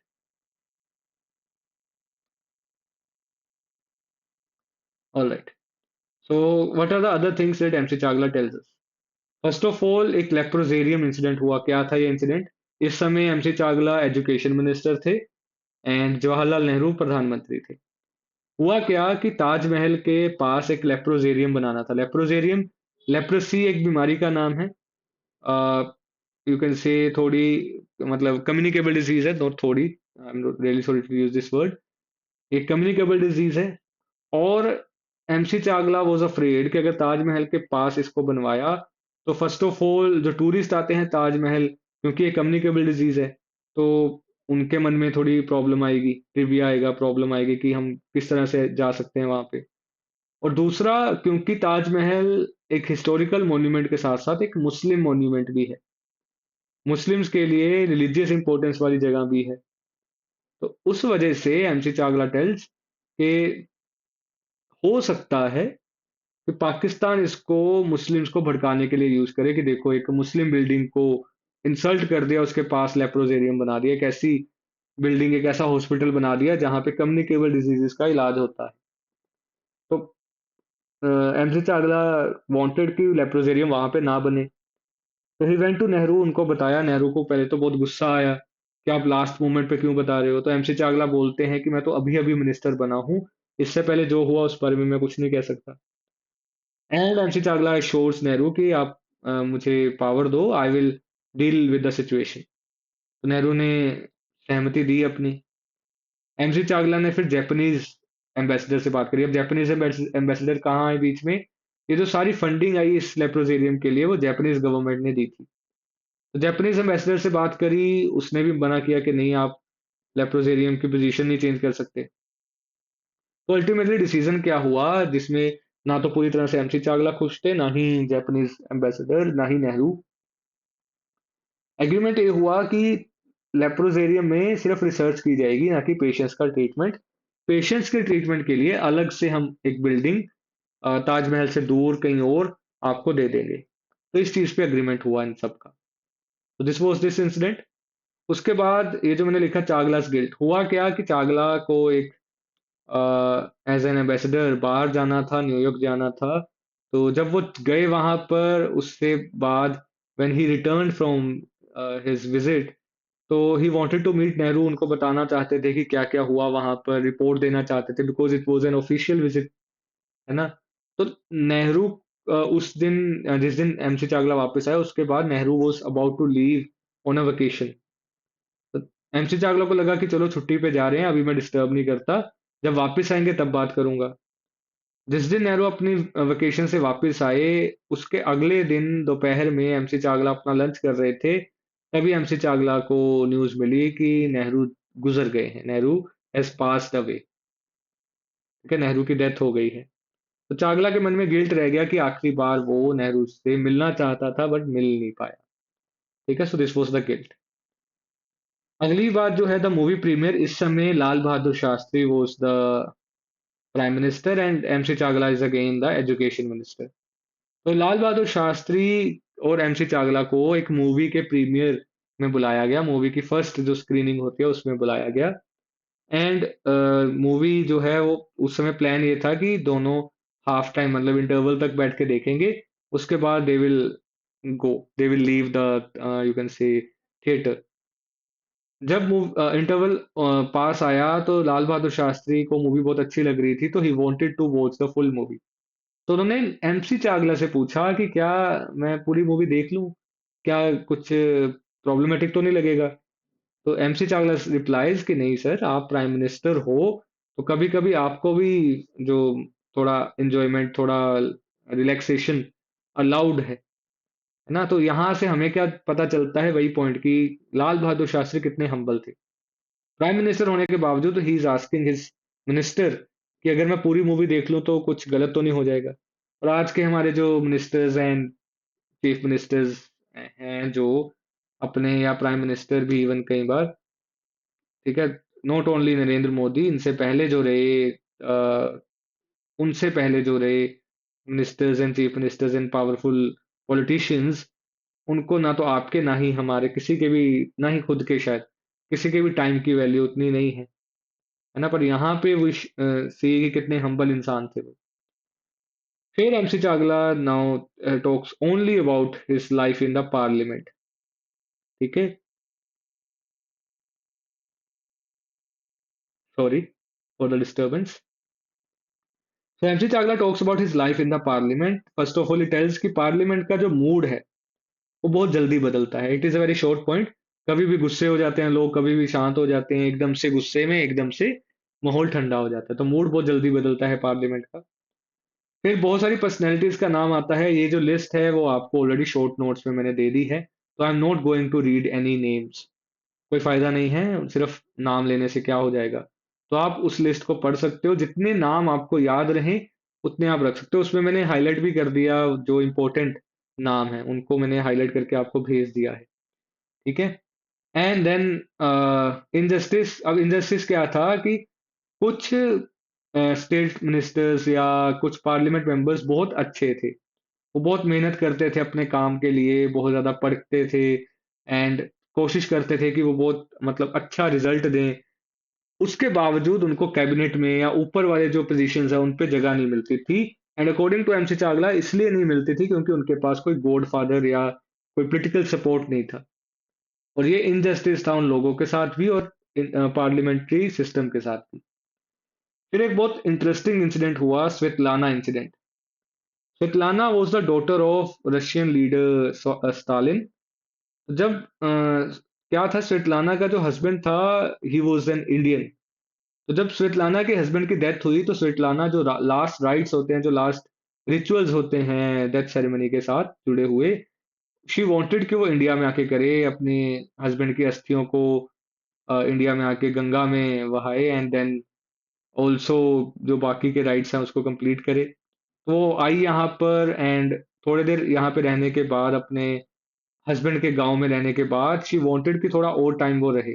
Alright, so what are the other things that MC Chawla tells us? First of all, एक leprosarium incident हुआ। क्या था ये incident? इस समय MC Chawla education minister थे एंड जवाहरलाल नेहरू प्रधानमंत्री थे। हुआ क्या कि ताजमहल के पास एक लेप्रोजेरियम बनाना था। लेप्रोजेरियम, लेप्रोसी एक बीमारी का नाम है। यू कैन से थोड़ी, मतलब कम्युनिकेबल डिजीज है, नॉट थोड़ी, I am really sorry to use this word. एक कम्युनिकेबल डिजीज है। और एमसी चावला वाज अफ्रेड कि अगर ताजमहल के पास इसको बनवाया तो फर्स्ट ऑफ ऑल जो टूरिस्ट आते हैं ताजमहल, क्योंकि ये कम्युनिकेबल डिजीज है, तो उनके मन में थोड़ी प्रॉब्लम आएगी, ट्रिविया आएगा, प्रॉब्लम आएगी कि हम किस तरह से जा सकते हैं वहां पे। और दूसरा, क्योंकि ताजमहल एक हिस्टोरिकल मॉन्यूमेंट के साथ साथ एक मुस्लिम मॉन्यूमेंट भी है, मुस्लिम्स के लिए रिलीजियस इंपॉर्टेंस वाली जगह भी है। तो उस वजह से एमसी चावला टेल्स के हो सकता है कि पाकिस्तान इसको मुस्लिम्स को भड़काने के लिए यूज करे कि देखो एक मुस्लिम बिल्डिंग को इंसल्ट कर दिया, उसके पास लेप्रोजेरियम बना दिया, एक ऐसी बिल्डिंग, एक ऐसा हॉस्पिटल बना दिया जहां पे कम्युनिकेबल डिजीजेस का इलाज होता है। तो एमसी चावला वांटेड कि लेप्रोजेरियम वहां पे ना बने। तो ही वेंट टू नेहरू, उनको बताया। नेहरू को पहले तो बहुत गुस्सा आया कि आप लास्ट मोमेंट पे क्यों बता रहे हो। तो एमसी चावला बोलते हैं कि मैं तो अभी अभी मिनिस्टर बना हूँ, इससे पहले जो हुआ उस बारे में मैं कुछ नहीं कह सकता। एंड एमसी चावला श्योर्स नेहरू कि आप मुझे पावर दो, I will deal with the situation. तो नेहरू ने सहमति दी अपनी। एमसी चावला ने फिर जापानीज एम्बेसडर से बात करी। अब जापानीज एम्बेसडर कहाँ है बीच में? ये जो सारी फंडिंग आई इस लेप्रोजेरियम के लिए वो जापानीज गवर्नमेंट ने दी थी। तो जापानीज एम्बेसडर से बात करी, उसने भी मना किया कि नहीं, आप लेप्रोजेरियम की पोजीशन नहीं चेंज कर सकते। तो अल्टीमेटली डिसीजन क्या हुआ, जिसमें ना तो पूरी तरह से एमसी चावला खुश थे, ना ही जापानीज एम्बेसडर, ना ही नेहरू। एग्रीमेंट ये हुआ कि लेप्रोजेरियम में सिर्फ रिसर्च की जाएगी, ना कि पेशेंट्स का ट्रीटमेंट। पेशेंट्स के ट्रीटमेंट के लिए अलग से हम एक बिल्डिंग ताजमहल से दूर कहीं और आपको दे देंगे। तो इस चीज पे एग्रीमेंट हुआ इन सब का। तो दिस वाज दिस इंसिडेंट। उसके बाद ये जो मैंने लिखा चागलास गिल्ट, हुआ क्या कि चागला को एक एज एन एम्बेसडर बाहर जाना था, न्यूयॉर्क जाना था। तो जब वो गए वहां पर, उससे बाद when he return from his visit, तो he wanted to meet Nehru. उनको बताना चाहते थे कि क्या क्या हुआ वहां पर, रिपोर्ट देना चाहते थे, because it was an official visit, है ना। तो नेहरू उस दिन, जिस दिन एमसी चावला वापस आया उसके बाद Nehru was about to leave on a vacation. तो एमसी चावला को लगा कि चलो छुट्टी पे जा रहे हैं, अभी मैं डिस्टर्ब नहीं करता, जब वापस आएंगे तब बात करूंगा। जिस दिन नेहरू अपनी वेकेशन से वापस आए, उसके अगले दिन दोपहर में एमसी चावला अपना लंच कर रहे थे, तभी एमसी चावला को न्यूज मिली कि नेहरू गुजर गए हैं, नेहरू हैज पास्ड अवे। ठीक है, नेहरू की डेथ हो गई है। तो चावला के मन में गिल्ट रह गया कि आखिरी बार वो नेहरू से मिलना चाहता था बट मिल नहीं पाया। ठीक है, so this was the guilt. अगली बात जो है द मूवी प्रीमियर, इस समय Lal Bahadur Shastri was the prime minister and MC Chawla is again the education minister. तो लाल बहादुर शास्त्री और एमसी चावला को एक मूवी के प्रीमियर में बुलाया गया, मूवी की फर्स्ट जो स्क्रीनिंग होती है उसमें बुलाया गया। एंड मूवी जो है वो उस समय प्लान ये था कि दोनों हाफ टाइम मतलब इंटरवल तक बैठ के देखेंगे, उसके बाद go they will leave the you can say theatre. जब इंटरवल पास आया तो लाल बहादुर शास्त्री को मूवी बहुत अच्छी लग रही थी, तो he wanted to watch the full movie. तो उन्होंने एमसी चावला से पूछा कि क्या मैं पूरी मूवी देख लूं, क्या कुछ प्रॉब्लमेटिक तो नहीं लगेगा। तो एमसी चावला रिप्लाइज कि नहीं सर, आप प्राइम मिनिस्टर हो, तो कभी कभी आपको भी जो थोड़ा एंजॉयमेंट, थोड़ा रिलैक्सेशन अलाउड है ना। तो यहाँ से हमें क्या पता चलता है, वही पॉइंट कि लाल बहादुर शास्त्री कितने हम्बल थे। प्राइम मिनिस्टर होने के बावजूद he is asking his minister कि अगर मैं पूरी मूवी देख लूं तो कुछ गलत तो नहीं हो जाएगा। और आज के हमारे जो मिनिस्टर्स एंड चीफ मिनिस्टर्स हैं, जो अपने या प्राइम मिनिस्टर भी इवन कई बार, ठीक है, नॉट ओनली नरेंद्र मोदी, इनसे पहले जो रहे, उनसे पहले जो रहे ministers and chief ministers and powerful politicians, उनको ना तो आपके ना ही हमारे किसी के भी, ना ही खुद के शायद किसी के भी टाइम की वैल्यू उतनी नहीं है ना। पर यहाँ पे वो सी कि कितने हम्बल इंसान थे वो। फिर MC Chawla now talks only about his life in the parliament. ठीक है, sorry for the disturbance. So MC Chagla talks about his life in the parliament. First of all, he tells कि पार्लियामेंट का जो mood है वो बहुत जल्दी बदलता है। It is a very short point. कभी भी गुस्से हो जाते हैं लोग, कभी भी शांत हो जाते हैं, एकदम से गुस्से में एकदम से माहौल ठंडा हो जाता है, तो मूड बहुत जल्दी बदलता है पार्लियामेंट का। फिर बहुत सारी पर्सनैलिटीज का नाम आता है। ये जो लिस्ट है वो आपको ऑलरेडी शॉर्ट नोट्स में मैंने दे दी है, तो I am not going to read any names. कोई फायदा नहीं है, सिर्फ नाम लेने से क्या हो जाएगा। तो आप उस लिस्ट को पढ़ सकते हो, जितने नाम आपको याद रहें उतने आप रख सकते हो। उसमें मैंने हाईलाइट भी कर दिया, जो इम्पोर्टेंट नाम है उनको मैंने हाईलाइट करके आपको भेज दिया है। ठीक है। And then injustice. अब इनजस्टिस क्या था कि कुछ स्टेट मिनिस्टर्स या कुछ पार्लियामेंट मेंबर्स बहुत अच्छे थे, वो बहुत मेहनत करते थे अपने काम के लिए, बहुत ज्यादा पढ़ते थे एंड कोशिश करते थे कि वो बहुत मतलब अच्छा रिजल्ट दें। उसके बावजूद उनको कैबिनेट में या ऊपर वाले जो पोजीशंस है उन पे जगह नहीं मिलती थी। And according to MC Chawla इसलिए नहीं मिलती थी क्योंकि उनके पास कोई गॉड फादर या कोई पॉलिटिकल सपोर्ट नहीं था। और ये इनजस्टिस था उन लोगों के साथ भी और पार्लियामेंट्री सिस्टम के साथ भी। फिर एक बहुत इंटरेस्टिंग इंसिडेंट हुआ, Svetlana incident. Svetlana was the daughter of Russian leader Stalin. जब क्या था, स्वेतलाना का जो हस्बैंड था, ही वॉज एन इंडियन। तो जब स्वेतलाना के हस्बैंड की डेथ हुई तो स्वेतलाना जो लास्ट राइट्स होते हैं, जो लास्ट रिचुअल्स होते हैं डेथ सेरेमनी के साथ जुड़े हुए, शी वांटेड कि वो इंडिया में आके करे, अपने हस्बैंड की अस्थियों को इंडिया में आके गंगा में बहाए एंड देन ऑल्सो जो बाकी के राइट्स हैं उसको कंप्लीट करे। तो वो आई यहाँ पर एंड थोड़ी देर यहाँ पे रहने के बाद, अपने हस्बैंड के गांव में रहने के बाद, शी वांटेड कि थोड़ा और टाइम वो रहे।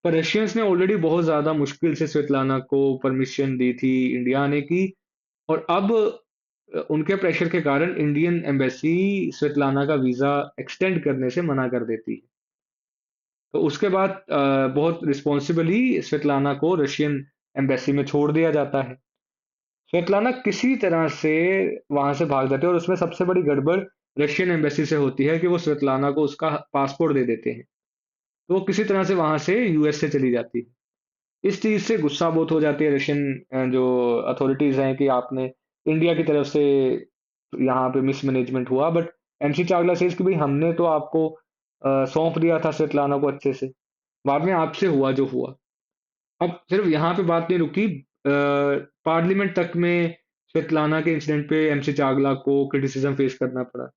पर रशियंस ने ऑलरेडी बहुत ज्यादा मुश्किल से स्वेतलाना को परमिशन दी थी इंडिया आने की। और अब उनके प्रेशर के कारण इंडियन एम्बेसी स्वेतलाना का वीजा एक्सटेंड करने से मना कर देती है। तो उसके बाद बहुत रिस्पॉन्सिबली स्वेतलाना को रशियन एम्बेसी में छोड़ दिया जाता है। स्वेतलाना किसी तरह से वहां से भाग जाती है, और उसमें सबसे बड़ी गड़बड़ रशियन एम्बेसी से होती है कि वो स्वेतलाना को उसका पासपोर्ट दे देते हैं। तो वो किसी तरह से वहां से यूएस से चली जाती है। इस चीज से गुस्सा बहुत हो जाती है रशियन जो अथॉरिटीज हैं कि आपने इंडिया की तरफ से यहाँ पे मिसमैनेजमेंट हुआ। बट एमसी चावला से कि भाई हमने तो आपको सौंप दिया था स्वेतलाना को अच्छे से, बाद में आपसे हुआ जो हुआ। अब सिर्फ यहाँ पे बात नहीं रुकी, पार्लियामेंट तक में स्वेतलाना के इंसिडेंट पे एमसी चावला को क्रिटिसिज्म फेस करना पड़ा।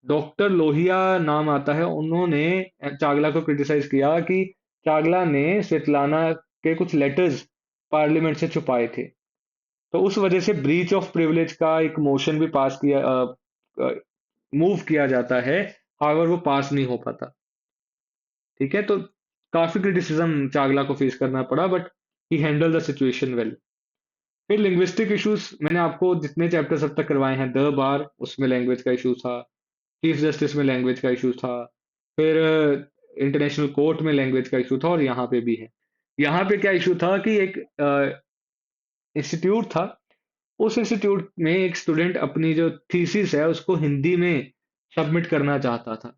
डॉक्टर लोहिया नाम आता है, उन्होंने चावला को क्रिटिसाइज किया कि चावला ने स्वेतलाना के कुछ लेटर्स पार्लियामेंट से छुपाए थे। तो उस वजह से ब्रीच ऑफ प्रिविलेज का एक मोशन भी पास किया, मूव किया जाता है, हाउएवर वो पास नहीं हो पाता। ठीक है। तो काफी क्रिटिसिज्म चावला को फेस करना पड़ा, but he handle the situation well. फिर लिंग्विस्टिक इश्यूज, मैंने आपको जितने चैप्टर्स अब तक करवाए हैं, द बार उसमें लैंग्वेज का इशू था, चीफ जस्टिस में लैंग्वेज का इशू था, फिर इंटरनेशनल कोर्ट में लैंग्वेज का इशू था, और यहाँ पे भी है। यहाँ पे क्या इशू था कि एक इंस्टीट्यूट था। उस इंस्टीट्यूट में एक स्टूडेंट अपनी जो थीसिस है उसको हिंदी में सबमिट करना चाहता था,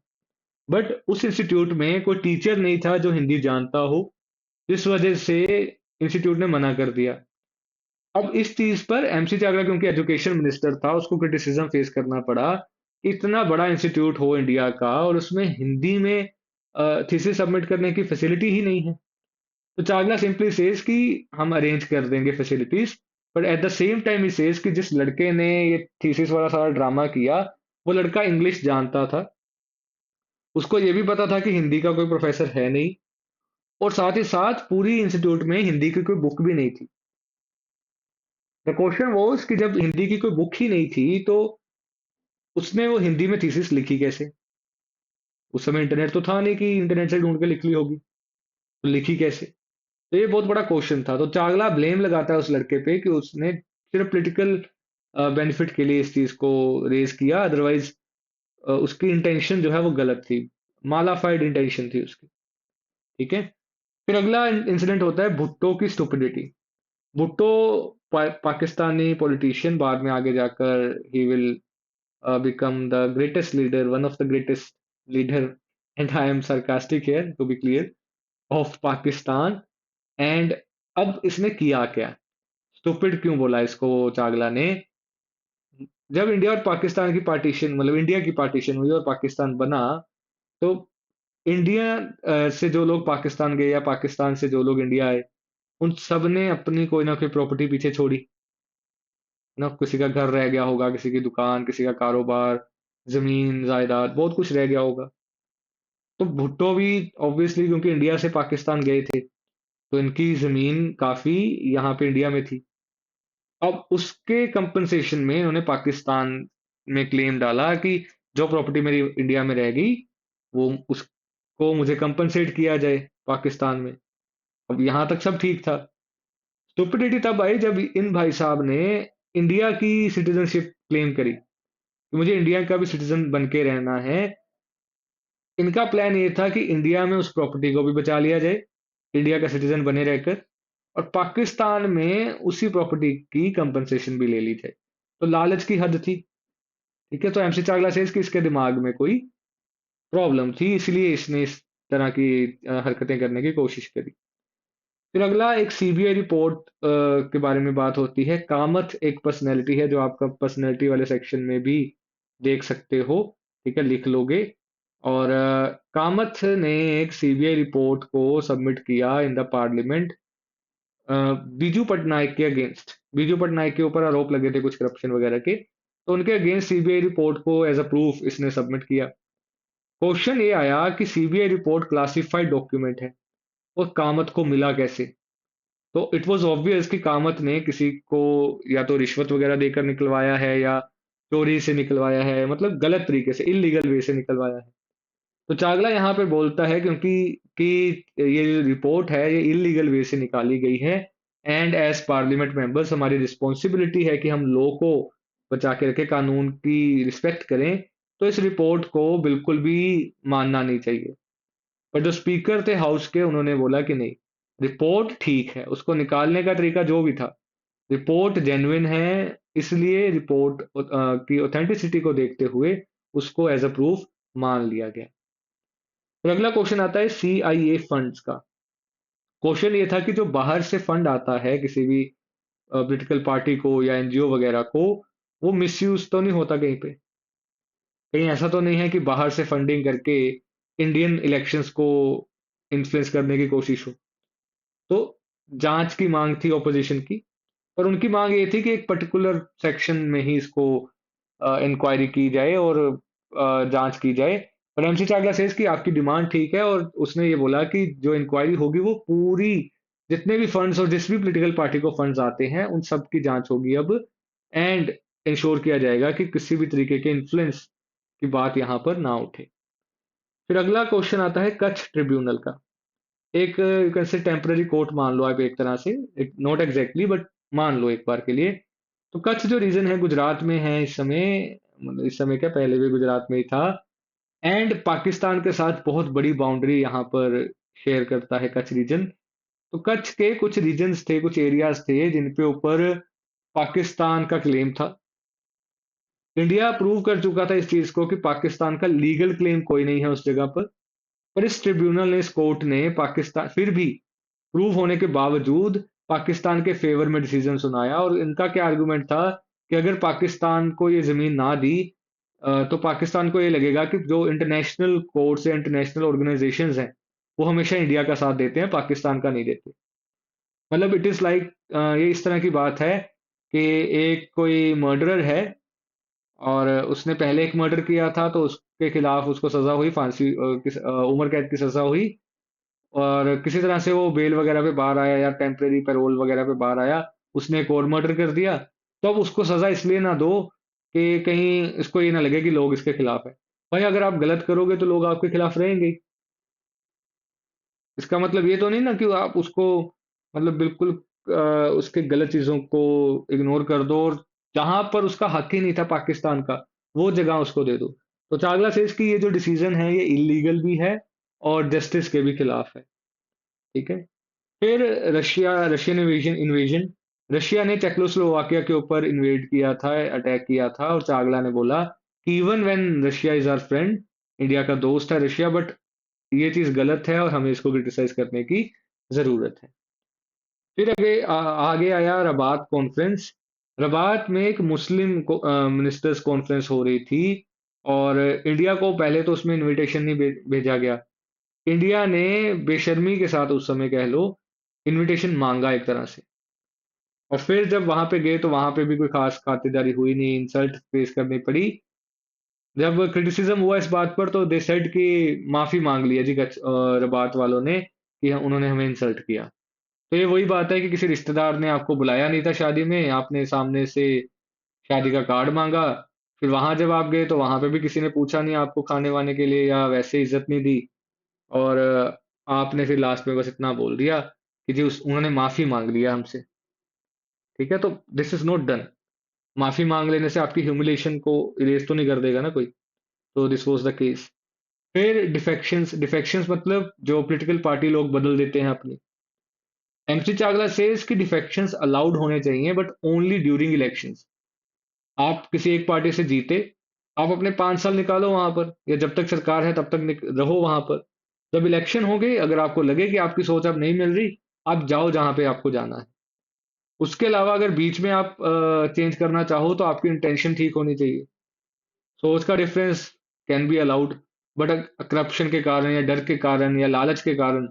बट उस इंस्टीट्यूट में कोई टीचर नहीं था जो हिंदी जानता हो, जिस वजह से इंस्टीट्यूट ने मना कर दिया। अब इस चीज पर एमसी चावला क्योंकि एजुकेशन मिनिस्टर था, उसको क्रिटिसिज्म फेस करना पड़ा। इतना बड़ा इंस्टीट्यूट हो इंडिया का और उसमें हिंदी में थीसिस सबमिट करने की फैसिलिटी ही नहीं है। तो चावला सिंपली सेज कि हम अरेंज कर देंगे facilities, but at the same time he says कि जिस लड़के ने ये थीसिस वाला सारा ड्रामा किया, वो लड़का इंग्लिश जानता था। उसको ये भी पता था कि हिंदी का कोई प्रोफेसर है नहीं, और साथ ही साथ पूरी इंस्टीट्यूट में हिंदी की कोई बुक भी नहीं थी। द क्वेश्चन वॉज कि जब हिंदी की कोई बुक ही नहीं थी, तो उसने वो हिंदी में थीसिस लिखी कैसे? उस समय इंटरनेट तो था नहीं कि इंटरनेट से ढूंढ के लिख ली होगी, तो लिखी कैसे? तो ये बहुत बड़ा क्वेश्चन था। तो चावला ब्लेम लगाता है उस लड़के पे कि उसने सिर्फ पॉलिटिकल बेनिफिट के लिए इस चीज को रेज किया, अदरवाइज उसकी इंटेंशन जो है वो गलत थी, मालाफाइड इंटेंशन थी उसकी। ठीक है। फिर अगला इंसिडेंट होता है भुट्टो की स्टुपिडिटी। भुट्टो पाकिस्तानी पॉलिटिशियन, बाद में आगे जाकर he will become the greatest leader, one of the greatest leader, and I am sarcastic here to be clear, of Pakistan. And अब इसने किया क्या? स्टूपिड क्यों बोला इसको चागला ने? जब इंडिया और पाकिस्तान की पार्टीशन, मतलब इंडिया की पार्टीशन हुई और पाकिस्तान बना, तो इंडिया से जो लोग पाकिस्तान गए या पाकिस्तान से जो लोग इंडिया आए, उन सब ने अपनी कोई ना कोई प्रॉपर्टी पीछे छोड़ी ना। किसी का घर रह गया होगा, किसी की दुकान, किसी का कारोबार, जमीन जायदाद, बहुत कुछ रह गया होगा। तो भुट्टो भी ऑब्वियसली क्योंकि इंडिया से पाकिस्तान गए थे, तो इनकी जमीन काफी यहाँ पे इंडिया में थी। अब उसके कंपनसेशन में इन्होंने पाकिस्तान में क्लेम डाला कि जो प्रॉपर्टी मेरी इंडिया में रह गई, वो उसको मुझे कंपनसेट किया जाए पाकिस्तान में। अब यहाँ तक सब ठीक था। स्टुपिडिटी तब आई जब इन भाई साहब ने इंडिया की सिटीजनशिप क्लेम करी कि मुझे इंडिया का भी सिटीजन बन के रहना है। इनका प्लान ये था कि इंडिया में उस प्रॉपर्टी को भी बचा लिया जाए, इंडिया का सिटीजन बने रहकर, और पाकिस्तान में उसी प्रॉपर्टी की कंपनसेशन भी ले ली जाए। तो लालच की हद थी। ठीक है। तो एमसी चावला से कि इसके दिमाग में कोई प्रॉब्लम थी, इसलिए इसने इस तरह की हरकतें करने की कोशिश करी। फिर अगला एक सीबीआई रिपोर्ट के बारे में बात होती है। कामथ एक पर्सनैलिटी है जो आपका पर्सनैलिटी वाले सेक्शन में भी देख सकते हो। ठीक है, लिख लोगे। और कामथ ने एक सीबीआई रिपोर्ट को सबमिट किया in the parliament, Biju Patnaik के अगेंस्ट। बीजू पटनायक के ऊपर आरोप लगे थे कुछ करप्शन वगैरह के, तो उनके अगेंस्ट सीबीआई रिपोर्ट को एज अ प्रूफ इसने सबमिट किया। क्वेश्चन ये आया कि सीबीआई रिपोर्ट क्लासिफाइड डॉक्यूमेंट है, और कामत को मिला कैसे? तो इट वाज ऑब्वियस कि कामत ने किसी को या तो रिश्वत वगैरह देकर निकलवाया है, या चोरी से निकलवाया है, मतलब गलत तरीके से, इलीगल वे से निकलवाया है। तो चागला यहाँ पे बोलता है क्योंकि कि ये जो रिपोर्ट है ये इलीगल वे से निकाली गई है, एंड एज पार्लियामेंट मेंबर्स हमारी रिस्पॉन्सिबिलिटी है कि हम लॉ को बचा के रखें, कानून की रिस्पेक्ट करें। तो इस रिपोर्ट को बिल्कुल भी मानना नहीं चाहिए। पर जो स्पीकर थे हाउस के, उन्होंने बोला कि नहीं, रिपोर्ट ठीक है, उसको निकालने का तरीका जो भी था, रिपोर्ट जेन्युइन है, इसलिए रिपोर्ट की ऑथेंटिसिटी को देखते हुए उसको एज अ प्रूफ मान लिया गया। फिर अगला क्वेश्चन आता है सीआईए फंड्स का। क्वेश्चन ये था कि जो बाहर से फंड आता है किसी भी पॉलिटिकल पार्टी को या एनजीओ वगैरह को, वो मिसयूज तो नहीं होता कहीं पे? कहीं ऐसा तो नहीं है कि बाहर से फंडिंग करके इंडियन इलेक्शंस को इन्फ्लुएंस करने की कोशिश हो? तो जांच की मांग थी ऑपोजिशन की, पर उनकी मांग ये थी कि एक पर्टिकुलर सेक्शन में ही इसको इंक्वायरी की जाए और जांच की जाए। पर एमसी चावला सेज कि आपकी डिमांड ठीक है, और उसने ये बोला कि जो इंक्वायरी होगी वो पूरी, जितने भी फंड्स और जिस भी पॉलिटिकल पार्टी को फंड्स आते हैं उन सब की जांच होगी अब, एंड इंश्योर किया जाएगा कि किसी भी तरीके के इन्फ्लुएंस की बात यहाँ पर ना उठे। फिर अगला क्वेश्चन आता है कच्छ ट्रिब्यूनल का। एक यू कैन से टेम्पररी कोर्ट मान लो आप एक तरह से, नॉट एग्जैक्टली बट मान लो एक बार के लिए। तो कच्छ जो रीजन है गुजरात में है इस समय, मतलब इस समय क्या, पहले भी गुजरात में ही था, एंड पाकिस्तान के साथ बहुत बड़ी बाउंड्री यहाँ पर शेयर करता है कच्छ रीजन। तो कच्छ के कुछ रीजन्स थे, कुछ एरियाज थे जिन पे ऊपर पाकिस्तान का क्लेम था। इंडिया प्रूव कर चुका था इस चीज को कि पाकिस्तान का लीगल क्लेम कोई नहीं है उस जगह पर इस ट्रिब्यूनल ने, इस कोर्ट ने पाकिस्तान फिर भी प्रूव होने के बावजूद पाकिस्तान के फेवर में डिसीजन सुनाया। और इनका क्या आर्गुमेंट था कि अगर पाकिस्तान को ये जमीन ना दी तो पाकिस्तान को ये लगेगा कि जो इंटरनेशनल कोर्ट्स या इंटरनेशनल ऑर्गेनाइजेशंस हैं वो हमेशा इंडिया का साथ देते हैं, पाकिस्तान का नहीं देते। मतलब इट इज लाइक, ये इस तरह की बात है कि एक कोई मर्डरर है और उसने पहले एक मर्डर किया था तो उसके खिलाफ उसको सजा हुई, फांसी उम्र कैद की सजा हुई। और किसी तरह से वो बेल वगैरह पे बाहर आया या टेम्परेरी पैरोल वगैरह पे बाहर आया, उसने एक और मर्डर कर दिया। तो अब उसको सजा इसलिए ना दो कि कहीं इसको ये ना लगे कि लोग इसके खिलाफ है। भाई अगर आप गलत करोगे तो लोग आपके खिलाफ रहेंगे ही। इसका मतलब ये तो नहीं ना कि आप उसको मतलब बिल्कुल उसके गलत चीजों को इग्नोर कर दो और जहां पर उसका हक ही नहीं था पाकिस्तान का वो जगह उसको दे दो। तो चावला सेज की ये जो डिसीजन है ये इलीगल भी है और जस्टिस के भी खिलाफ है। ठीक है। फिर रशियन इन्वेजन इन्वेजन रशिया ने चेकोस्लोवाकिया के ऊपर इन्वेड किया था, अटैक किया था। और चावला ने बोला कि even when Russia is our friend, India का दोस्त है रशिया, बट ये चीज गलत है और हमें इसको क्रिटिसाइज करने की जरूरत है। फिर आगे आया रबात कॉन्फ्रेंस। रबात में एक मुस्लिम मिनिस्टर्स कॉन्फ्रेंस हो रही थी और इंडिया को पहले तो उसमें इनविटेशन नहीं भेजा गया। इंडिया ने बेशर्मी के साथ उस समय कह लो इनविटेशन मांगा एक तरह से। और फिर जब वहां पे गए तो वहां पे भी कोई खास खातिरदारी हुई नहीं, इंसल्ट फेस करनी पड़ी। जब क्रिटिसिज्म हुआ इस बात पर तो दे सेड कि माफी मांग लिया जी रबात वालों ने कि उन्होंने हमें इंसल्ट किया। तो ये वही बात है कि किसी रिश्तेदार ने आपको बुलाया नहीं था शादी में, आपने सामने से शादी का कार्ड मांगा। फिर वहां जब आप गए तो वहां पे भी किसी ने पूछा नहीं आपको खाने वाने के लिए या वैसे इज्जत नहीं दी। और आपने फिर लास्ट में बस इतना बोल दिया कि जी उन्होंने माफी मांग लिया हमसे। ठीक है, तो दिस इज नॉट डन। माफी मांग लेने से आपकी ह्यूमिलेशन को इरेज तो नहीं कर देगा ना कोई। तो दिस वाज द केस। फिर डिफेक्शंस, डिफेक्शंस मतलब जो पॉलिटिकल पार्टी लोग बदल देते हैं अपनी। एमसी चावला सेज कि डिफेक्शंस अलाउड होने चाहिए बट ओनली ड्यूरिंग इलेक्शंस। आप किसी एक पार्टी से जीते, आप अपने 5 साल निकालो वहां पर या जब तक सरकार है तब तक रहो वहां पर। जब इलेक्शन हो गई, अगर आपको लगे कि आपकी सोच अब नहीं मिल रही, आप जाओ जहां पे आपको जाना है। उसके अलावा अगर बीच में आप चेंज करना चाहो तो आपकी इंटेंशन ठीक होनी चाहिए। सोच का difference can be allowed, but corruption के कारण या डर के कारण या लालच के कारण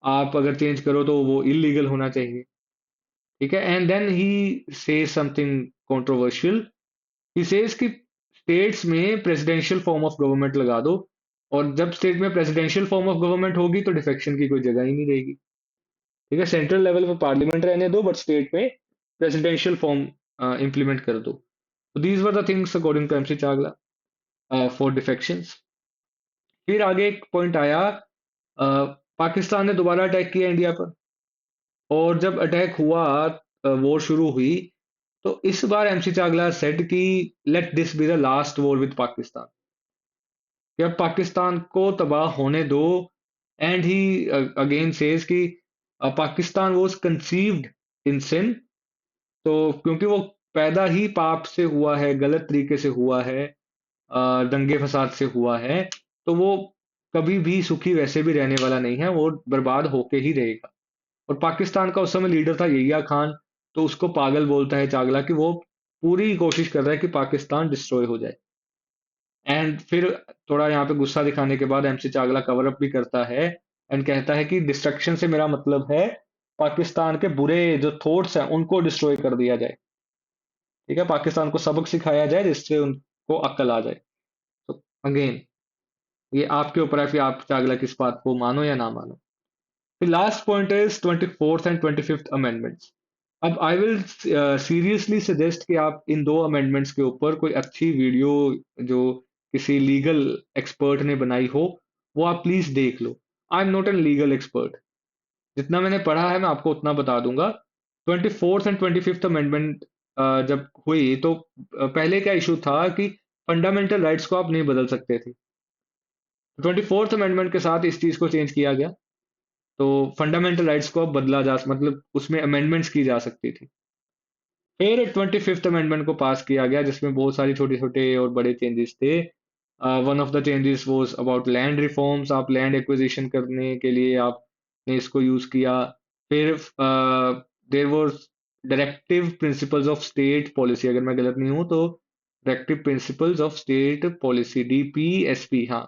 आप अगर चेंज करो तो वो इलीगल होना चाहिए। ठीक है। And then he say something controversial. He says कि स्टेट्स में प्रेसिडेंशियल फॉर्म ऑफ गवर्नमेंट लगा दो। और जब स्टेट में प्रेसिडेंशियल फॉर्म ऑफ गवर्नमेंट होगी तो डिफेक्शन की कोई जगह ही नहीं रहेगी। ठीक है, सेंट्रल लेवल पे पार्लियामेंट रहने दो बट स्टेट में प्रेसिडेंशियल फॉर्म इंप्लीमेंट कर दो। तो these were the things according to MC Chawla for defections. फिर आगे एक पॉइंट आया, पाकिस्तान ने दोबारा अटैक किया इंडिया पर। और जब अटैक हुआ, वॉर शुरू हुई, तो इस बार एमसी चावला सेड कि let this be the last war with Pakistan, कि अब पाकिस्तान को तबाह होने दो। एंड ही अगेन सेज कि पाकिस्तान वाज कंसीव्ड इन सिन। तो क्योंकि वो पैदा ही पाप से हुआ है, गलत तरीके से हुआ है, दंगे फसाद से हुआ है, तो वो कभी भी सुखी वैसे भी रहने वाला नहीं है, वो बर्बाद होके ही रहेगा। और पाकिस्तान का उस समय लीडर था यहिया खान। तो उसको पागल बोलता है चावला कि वो पूरी कोशिश कर रहा है कि पाकिस्तान डिस्ट्रॉय हो जाए। एंड फिर थोड़ा यहाँ पे गुस्सा दिखाने के बाद एमसी चावला कवर अप भी करता है एंड कहता है कि डिस्ट्रक्शन से मेरा मतलब है पाकिस्तान के बुरे जो थॉट्स हैं उनको डिस्ट्रॉय कर दिया जाए। ठीक है, पाकिस्तान को सबक सिखाया जाए जिससे उनको अक्ल आ जाए। तो अगेन ये आपके ऊपर है कि आप चावला की इस बात को मानो या ना मानो। The last point is 24th and 25th amendments. अब आई विल सीरियसली सजेस्ट कि आप इन दो अमेंडमेंट्स के ऊपर कोई अच्छी वीडियो जो किसी लीगल एक्सपर्ट ने बनाई हो वो आप प्लीज देख लो। I am not an legal expert, जितना मैंने पढ़ा है मैं आपको उतना बता दूंगा। 24th एंड 25th अमेंडमेंट जब हुई तो पहले क्या इशू था कि फंडामेंटल राइट्स को आप नहीं बदल सकते थे। 24th अमेंडमेंट के साथ इस चीज को चेंज किया गया तो फंडामेंटल राइट्स को अब बदला जा मतलब उसमें अमेंडमेंट्स की जा सकती थी। फिर 25th अमेंडमेंट को पास किया गया जिसमें बहुत सारी छोटे छोटे और बड़े चेंजेस थे। One of the changes was about land reforms. आप लैंड एक्विजिशन करने के लिए आपने इसको यूज किया। फिर there was directive principles of state policy, अगर मैं गलत नहीं हूँ तो directive principles of state policy, DPSP, हाँ।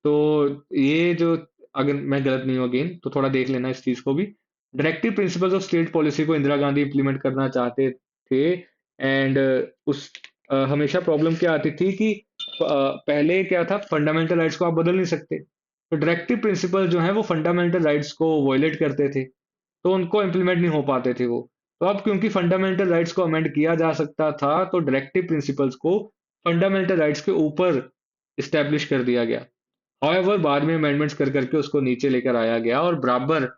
तो ये जो, अगर मैं गलत नहीं हूँ अगेन तो थोड़ा देख लेना इस चीज को भी। Directive principles of state policy को इंदिरा गांधी इंप्लीमेंट करना चाहते थे। एंड उस हमेशा प्रॉब्लम क्या आती थी कि पहले क्या था, फंडामेंटल राइट्स को आप बदल नहीं सकते, तो डायरेक्टिव प्रिंसिपल जो है वो फंडामेंटल राइट्स को वॉयलेट करते थे, तो उनको इम्प्लीमेंट नहीं हो पाते थे वो। तो अब क्योंकि फंडामेंटल राइट्स को अमेंड किया जा सकता था तो डायरेक्टिव प्रिंसिपल्स को फंडामेंटल राइट्स के ऊपर इस्टेब्लिश कर दिया गया। हाउएवर बाद में अमेंडमेंट्स कर करके उसको नीचे लेकर आया गया और बराबर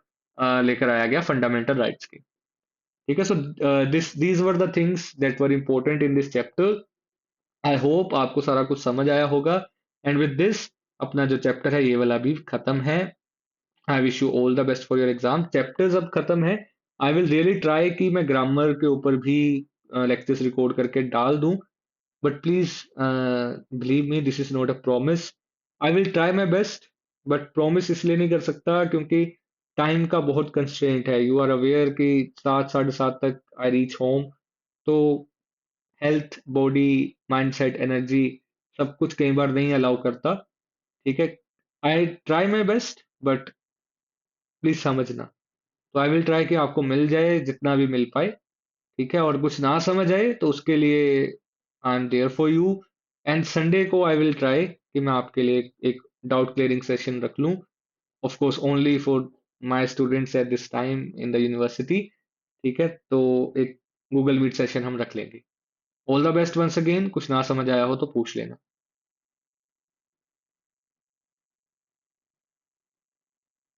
लेकर आया गया फंडामेंटल राइट्स के। ठीक है, so this these were the things that were important in this chapter. I hope आपको सारा कुछ समझ आया होगा। एंड विद दिस अपना जो चैप्टर है ये वाला भी खत्म है। I wish you all the best for your exam. Chapters अब खत्म है। आई विल रियली ट्राई कि मैं ग्रामर के ऊपर भी लेक्चर्स रिकॉर्ड करके डाल दूं, but please believe me, this is not a promise. I will try my best, but promise इसलिए नहीं कर सकता क्योंकि टाइम का बहुत कंस्ट्रेंट है। यू आर अवेयर कि 7 साढ़े 7 तक आई रीच होम, तो हेल्थ, बॉडी, माइंडसेट, एनर्जी सब कुछ कई बार नहीं अलाउ करता। ठीक है, I try my best but please समझना। तो आई विल ट्राई कि आपको मिल जाए जितना भी मिल पाए। ठीक है, और कुछ ना समझ आए तो उसके लिए I am there for you. And Sunday को आई विल ट्राई कि मैं आपके लिए एक डाउट क्लियरिंग सेशन रख लूँ, of course only for my students at this time in the university. ठीक है, तो एक गूगल मीट सेशन हम रख लेंगे। All the best once again, कुछ ना समझ आया हो तो पूछ लेना।